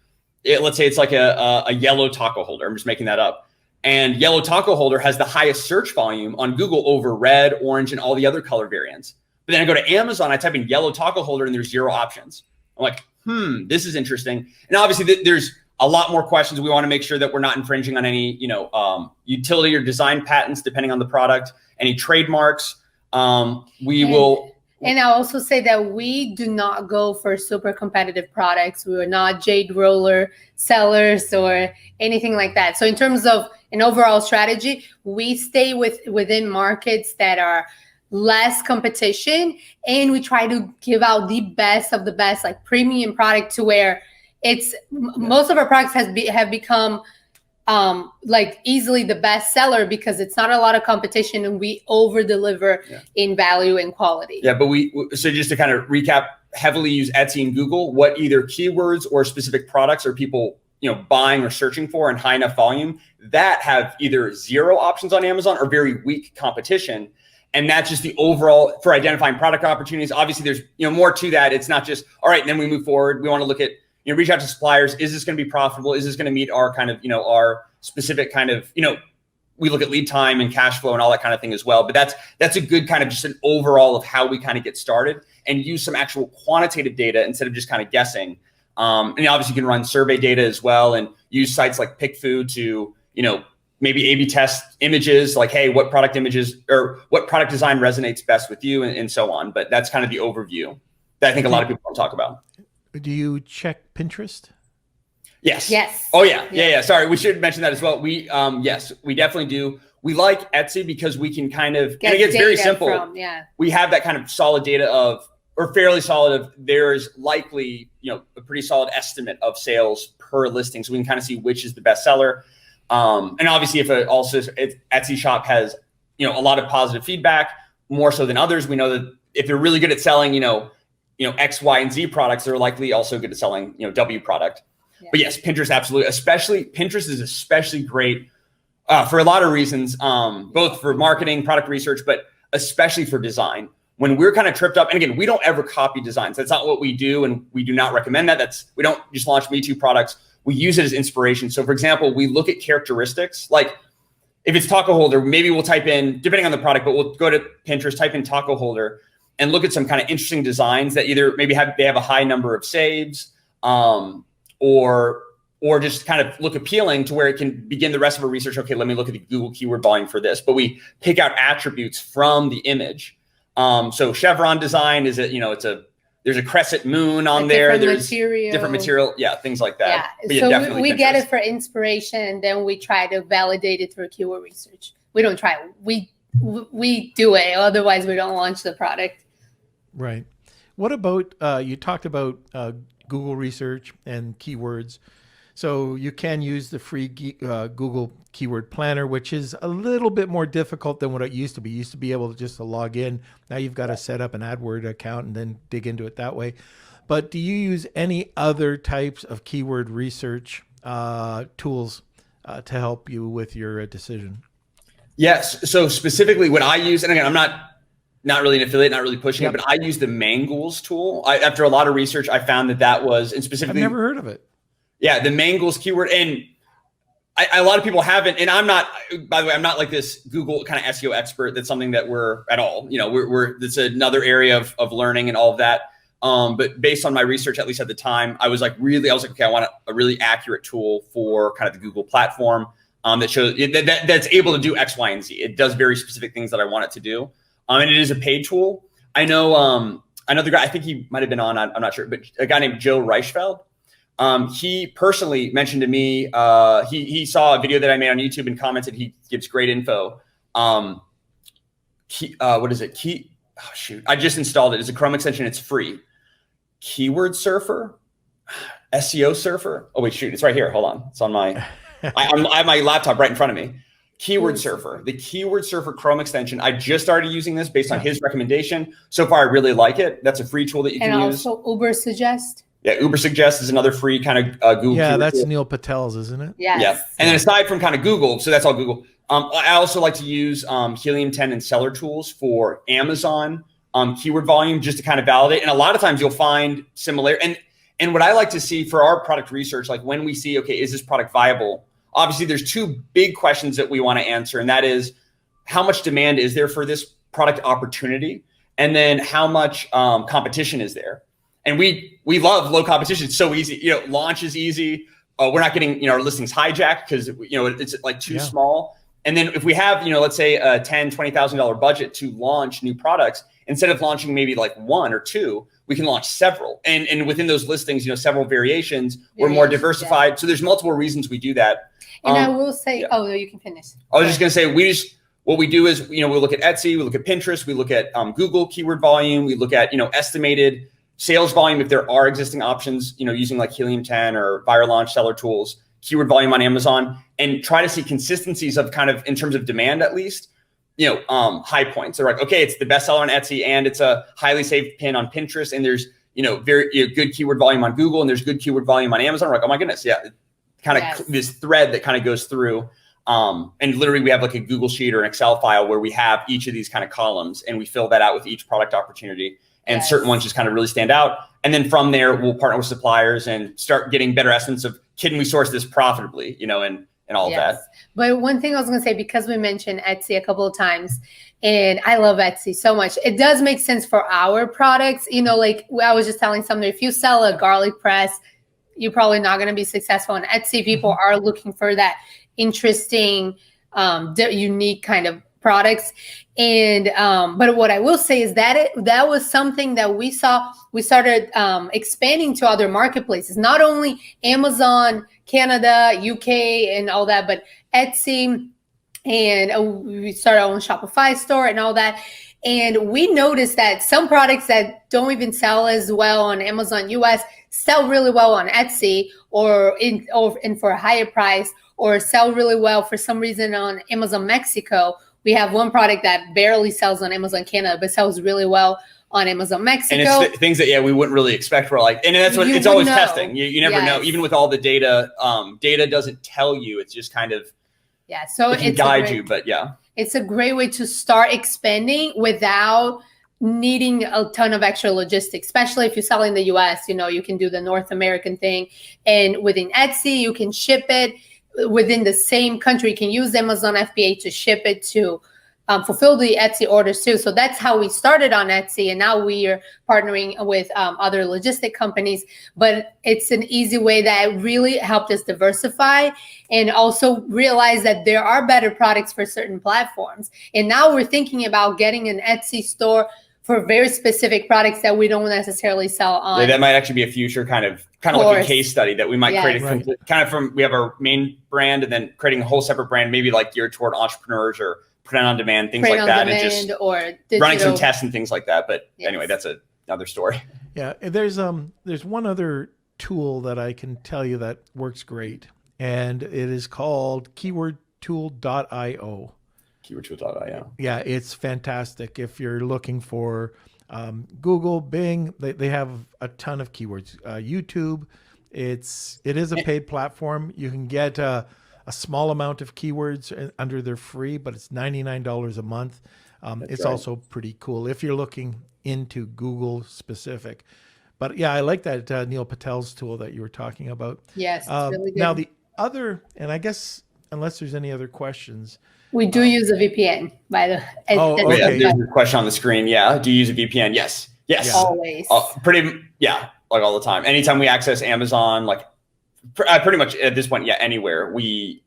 let's say it's like a yellow taco holder. I'm just making that up. And yellow taco holder has the highest search volume on Google over red, orange, and all the other color variants. But then I go to Amazon, I type in yellow taco holder, and there's 0 options. I'm like, this is interesting. And obviously there's a lot more questions. We want to make sure that we're not infringing on any, utility or design patents, depending on the product, any trademarks. And I'll also say that we do not go for super competitive products. We are not jade roller sellers or anything like that. So in terms of an overall strategy, we stay within markets that are less competition, and we try to give out the best of the best, like premium product, to where it's most of our products have become like easily the best seller because it's not a lot of competition and we over deliver in value and quality. Yeah, but so just to kind of recap, heavily use Etsy and Google. What either keywords or specific products are people buying or searching for in high enough volume that have either 0 options on Amazon or very weak competition. And that's just the overall for identifying product opportunities. Obviously, there's more to that. It's not just all right, and then we move forward. We want to look at reach out to suppliers. Is this going to be profitable? Is this going to meet our kind of our specific kind of we look at lead time and cash flow and all that kind of thing as well. But that's a good kind of just an overall of how we kind of get started and use some actual quantitative data instead of just kind of guessing. And obviously you can run survey data as well and use sites like PickFood to maybe A/B test images, like, hey, what product images or what product design resonates best with you, and so on. But that's kind of the overview that I think a lot of people don't talk about. Do you check Pinterest? Yes. Yes. Oh yeah. Sorry, we should mention that as well. We yes, we definitely do. We like Etsy because we can kind of, and it gets very simple. We have that kind of solid data of, or fairly solid of there's likely, a pretty solid estimate of sales per listing. So we can kind of see which is the best seller. And obviously if Etsy shop has, a lot of positive feedback, more so than others, we know that if they're really good at selling, X, Y, and Z products, they're likely also good at selling, W product. Yeah. But yes, Pinterest, absolutely. Pinterest is especially great for a lot of reasons, both for marketing, product research, but especially for design. When we're kind of tripped up, and again, we don't ever copy designs. That's not what we do, and we do not recommend that. We don't just launch Me Too products. We use it as inspiration. So for example, we look at characteristics, like if it's taco holder, maybe we'll type in, depending on the product, but we'll go to Pinterest, type in taco holder, and look at some kind of interesting designs that either maybe they have a high number of saves, or just kind of look appealing to where it can begin the rest of our research. Okay, let me look at the Google keyword volume for this. But we pick out attributes from the image. So chevron design is there's a crescent moon on there. There's different material. Yeah, things like that. Yeah. So we get it for inspiration, and then we try to validate it through keyword research. We don't try. We do it. Otherwise, we don't launch the product. Right. What about, you talked about Google research and keywords. So you can use the free Google Keyword Planner, which is a little bit more difficult than what it used to be. You used to be able to log in. Now you've got to set up an AdWords account and then dig into it that way. But do you use any other types of keyword research tools to help you with your decision? Yes. So specifically what I use, and again, I'm not really an affiliate, not really pushing it, but I use the Mangools tool. After a lot of research, I found that was, and specifically, I've never heard of it. Yeah, the Mangools keyword, and a lot of people haven't. And I'm not, by the way, I'm not like this Google kind of SEO expert. That's something that we're at all. It's another area of learning and all of that. But based on my research, at least at the time, I was like, okay, I want a really accurate tool for kind of the Google platform that shows that's able to do X, Y, and Z. It does very specific things that I want it to do. And it is a paid tool. I know the guy, I think he might've been on, I'm not sure, but a guy named Joe Reichfeld. He personally mentioned to me, he saw a video that I made on YouTube and commented he gives great info. What is it? I just installed it. It's a Chrome extension. It's free. Keyword Surfer, SEO Surfer. Oh wait, shoot. It's right here. Hold on. It's on my, I have my laptop right in front of me. Keyword Surfer, the Keyword Surfer Chrome extension. I just started using this based on his recommendation. So far, I really like it. That's a free tool that you can use. And also Ubersuggest. Yeah, Ubersuggest is another free kind of Google. Yeah, that's Neil Patel's, isn't it? Yes. Yeah. And then aside from kind of Google, so that's all Google. I also like to use Helium 10 and Seller Tools for Amazon keyword volume, just to kind of validate. And a lot of times you'll find similar. And what I like to see for our product research, like when we see, okay, is this product viable? Obviously, there's two big questions that we want to answer, and that is how much demand is there for this product opportunity, and then how much competition is there. And we love low competition. It's so easy. Launch is easy. We're not getting our listings hijacked because it's like too small. And then if we have let's say a $10,000, $20,000 budget to launch new products, instead of launching maybe like one or two, we can launch several. And within those listings, several variations. We're more diversified. Yeah. So there's multiple reasons we do that. And I will say, oh no, you can finish. I was just going to say, what we do is, we look at Etsy, we look at Pinterest, we look at Google keyword volume, we look at, estimated sales volume if there are existing options, using like Helium 10 or Viral Launch Seller Tools, keyword volume on Amazon, and try to see consistencies of kind of in terms of demand at least, high points. They're like, okay, it's the best seller on Etsy and it's a highly saved pin on Pinterest, and there's very good keyword volume on Google, and there's good keyword volume on Amazon. We're like, oh my goodness, yeah. Kind of this thread that kind of goes through. And literally we have like a Google sheet or an Excel file where we have each of these kind of columns, and we fill that out with each product opportunity, and certain ones just kind of really stand out. And then from there, we'll partner with suppliers and start getting better estimates of, can we source this profitably, and all of that. But one thing I was going to say, because we mentioned Etsy a couple of times, and I love Etsy so much, it does make sense for our products. Like I was just telling somebody, if you sell a garlic press, you're probably not going to be successful on Etsy. People are looking for that interesting, unique kind of products. And but what I will say is that that was something that we saw. We started expanding to other marketplaces, not only Amazon, Canada, UK, and all that, but Etsy. And we started our own Shopify store and all that. And we noticed that some products that don't even sell as well on Amazon US sell really well on Etsy or for a higher price, or sell really well for some reason on Amazon Mexico. We have one product that barely sells on Amazon Canada, but sells really well on Amazon Mexico. And it's things that, we wouldn't really expect. We're like, and that's what it's always testing. You never know, even with all the data, data doesn't tell you. It's just kind of, so it can guide you, but it's a great way to start expanding without needing a ton of extra logistics, especially if you sell in the US, you can do the North American thing. And within Etsy, you can ship it within the same country. You can use Amazon FBA to ship it to fulfill the Etsy orders too. So that's how we started on Etsy. And now we are partnering with other logistic companies, but it's an easy way that really helped us diversify and also realize that there are better products for certain platforms. And now we're thinking about getting an Etsy store for very specific products that we don't necessarily sell on. That might actually be a future kind of like a case study that we might create we have our main brand and then creating a whole separate brand, maybe like geared toward entrepreneurs or print on demand, things like that, and just running some tests and things like that. But anyway, that's another story. Yeah, there's one other tool that I can tell you that works great, and it is called keywordtool.io. Keywordtool.io. Yeah, it's fantastic. If you're looking for Google, Bing, they have a ton of keywords. YouTube, it is a paid platform. You can get a small amount of keywords under their free, but it's $99 a month. It's also pretty cool if you're looking into Google specific. But yeah, I like that Neil Patel's tool that you were talking about. Yes, it's really good. Now the other, and I guess unless there's any other questions, we do use a VPN, by the way. Okay. There's a question on the screen. Yeah. Do you use a VPN? Yes. Always. Like all the time. Anytime we access Amazon, like pretty much at this point, anywhere, we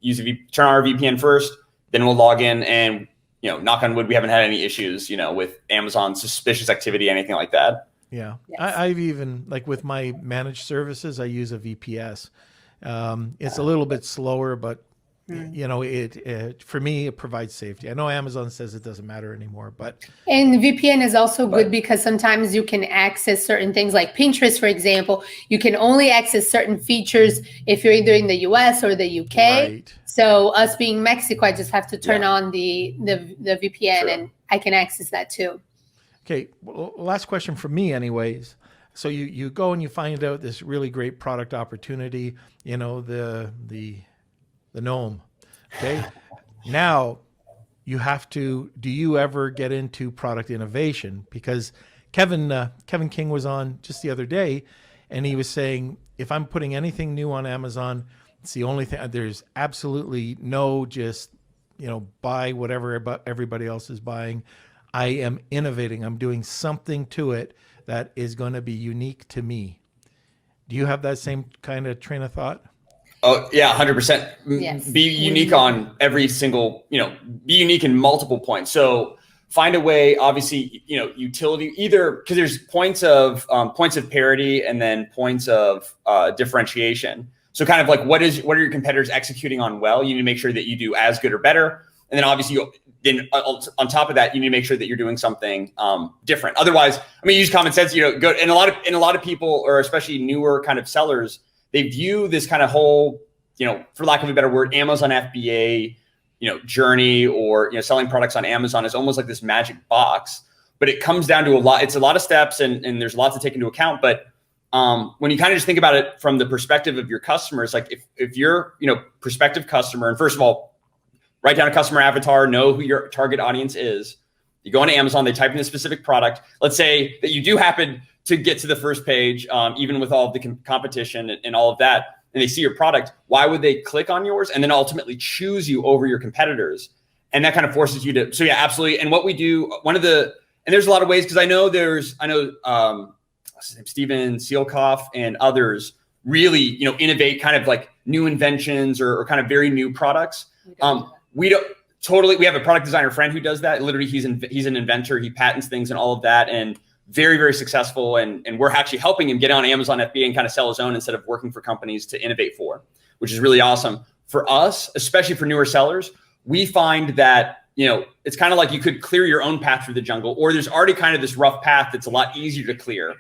turn on our VPN first, then we'll log in and, knock on wood, we haven't had any issues, with Amazon suspicious activity, anything like that. Yeah. Yes. I've even, like with my managed services, I use a VPS. It's a little bit slower, but for me, it provides safety. I know Amazon says it doesn't matter anymore, and VPN is also good because sometimes you can access certain things like Pinterest, for example. You can only access certain features if you're either in the US or the UK. Right. So us being Mexico, I just have to turn on the VPN and I can access that too. Okay. Well, last question from me anyways. So you go and you find out this really great product opportunity, the gnome. Okay. Now you have to, do you ever get into product innovation? Because Kevin King was on just the other day and he was saying, if I'm putting anything new on Amazon, it's the only thing, there's absolutely no just, buy whatever everybody else is buying. I am innovating. I'm doing something to it that is going to be unique to me. Do you have that same kind of train of thought? Oh yeah, 100%. Yes. Be unique on every single, be unique in multiple points. So find a way, obviously, utility, either because there's points of parity and then points of differentiation. So kind of like what are your competitors executing on well? You need to make sure that you do as good or better. And then obviously on top of that, you need to make sure that you're doing something different. Otherwise, use common sense, go, and a lot of people, or especially newer kind of sellers, they view this kind of whole, for lack of a better word, Amazon FBA, journey, or, selling products on Amazon is almost like this magic box, but it comes down to it's a lot of steps and there's a lot to take into account. But when you kind of just think about it from the perspective of your customers, like if you're, prospective customer, and first of all, write down a customer avatar, know who your target audience is. You go on Amazon, they type in a specific product. Let's say that you do happen to get to the first page, even with all of the competition and all of that, and they see your product. Why would they click on yours and then ultimately choose you over your competitors? And that kind of forces you to, so yeah, absolutely. And what we do, and there's a lot of ways, because I know Steven Seelkoff and others really, innovate kind of like new inventions or kind of very new products. We have a product designer friend who does that. Literally, he's an inventor. He patents things and all of that, and very, very successful. And we're actually helping him get on Amazon FBA and kind of sell his own instead of working for companies to innovate for, which is really awesome. For us, especially for newer sellers, we find that, it's kind of like you could clear your own path through the jungle, or there's already kind of this rough path that's a lot easier to clear.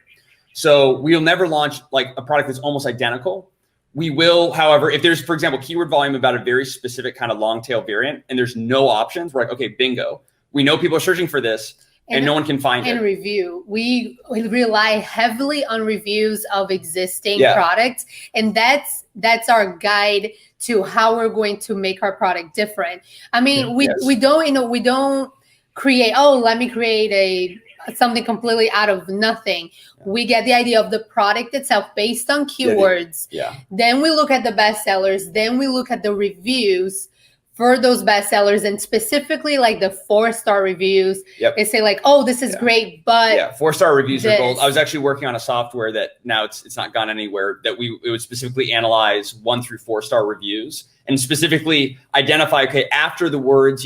So we'll never launch like a product that's almost identical. We will, however, if there's, for example, keyword volume about a very specific kind of long tail variant and there's no options, we're like, okay, bingo. We know people are searching for this and no one can find it. And review. We rely heavily on reviews of existing products. And that's our guide to how we're going to make our product different. I mean, we don't, we don't create, let me create something completely out of nothing. We get the idea of the product itself based on keywords. Then we look at the bestsellers. Then we look at the reviews for those bestsellers, and specifically like the 4-star reviews. They say like, oh, this is great, but 4-star reviews are gold. I was actually working on a software that now it's not gone anywhere, that it would specifically analyze 1 through 4-star reviews and specifically identify, okay, after the words,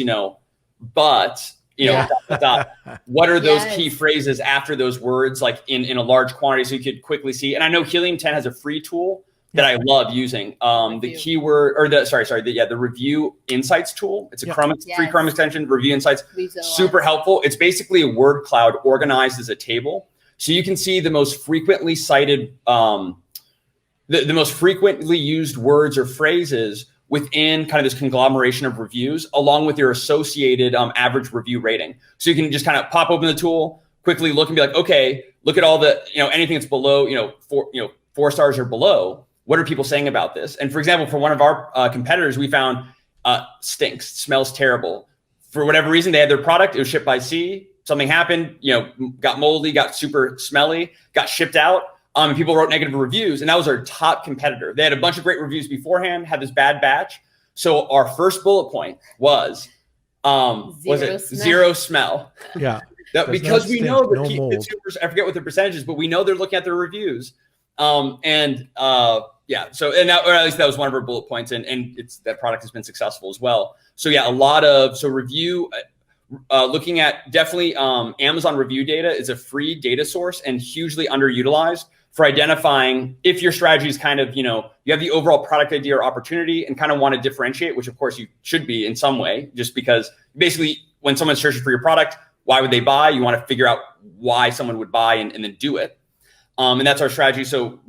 but what are those key phrases after those words, like in a large quantity, so you could quickly see. And I know Helium 10 has a free tool that I love using, the keyword, or the review insights tool. It's a free Chrome extension, review insights, super helpful. It's basically a word cloud organized as a table. So you can see the most frequently cited, the most frequently used words or phrases within kind of this conglomeration of reviews, along with your associated average review rating. So you can just kind of pop open the tool, quickly look and be like, okay, look at all the, anything that's below, 4 stars or below. What are people saying about this? And for example, for one of our competitors, we found stinks, smells terrible. For whatever reason, they had their product, it was shipped by sea. Something happened, got moldy, got super smelly, got shipped out. And people wrote negative reviews, and that was our top competitor. They had a bunch of great reviews beforehand, had this bad batch. So our first bullet point was zero smell. Yeah. Because we know the consumers, I forget what the percentage is, but we know they're looking at their reviews. So, or at least that was one of our bullet points, and that product has been successful as well. So review, looking at definitely Amazon review data is a free data source and hugely underutilized for identifying if your strategy is kind of, you have the overall product idea or opportunity and kind of want to differentiate, which of course you should be in some way, just because basically when someone's searching for your product, why would they buy? You want to figure out why someone would buy and then do it. And that's our strategy. So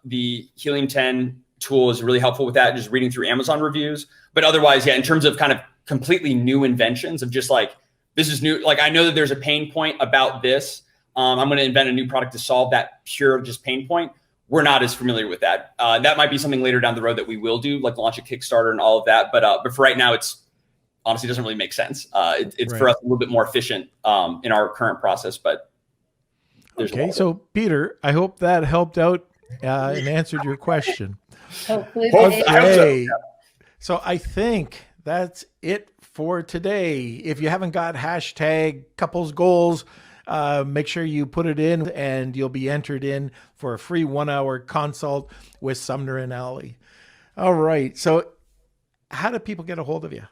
the Helium 10 tool is really helpful with that, just reading through Amazon reviews. But otherwise, in terms of kind of completely new inventions of just like, this is new. Like, I know that there's a pain point about this. I'm going to invent a new product to solve that pure just pain point. We're not as familiar with that. That might be something later down the road that we will do, like launch a Kickstarter and all of that. But for right now, it's honestly doesn't really make sense. It's for us a little bit more efficient in our current process, but okay, so Peter, I hope that helped out and answered your question. Hopefully. Okay. So I think that's it for today. If you haven't got hashtag couples goals, make sure you put it in and you'll be entered in for a free 1-hour consult with Sumner and Ali. All right. So how do people get a hold of you?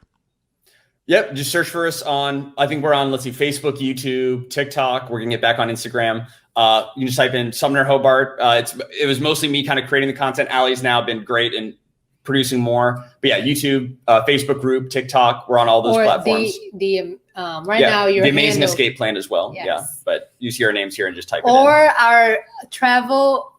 Yep. Just search for us I think we're on, Facebook, YouTube, TikTok. We're going to get back on Instagram. You can just type in Sumner Hobart. It was mostly me kind of creating the content. Ali's now been great in producing more. But yeah, YouTube, Facebook group, TikTok. We're on all those platforms. Now you're the Amazing Escape Plan as well. Yes. Yeah. But you see our names here and just type it in. Or our travel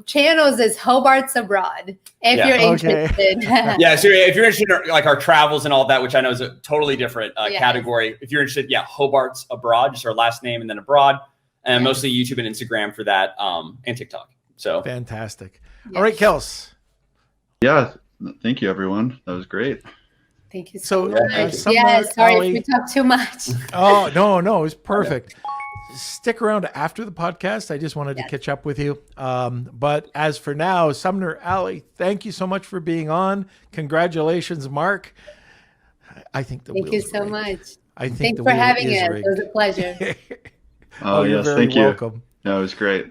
channels is Hobarts Abroad. If you're interested. So if you're interested in like our travels and all that, which I know is a totally different category. If you're interested, Hobarts Abroad, just our last name and then abroad. And mostly YouTube and Instagram for that, and TikTok. So fantastic. All right, Kels. Yeah, thank you, everyone. That was great. Thank you so much. Sorry if we talked too much. Oh, no, it was perfect. Stick around after the podcast. I just wanted to catch up with you. But as for now, Sumner, Ali, thank you so much for being on. Congratulations, Mark. I think thank you so much. Thanks for having us. It was a pleasure. Oh, yes, thank you. Welcome. No, it was great.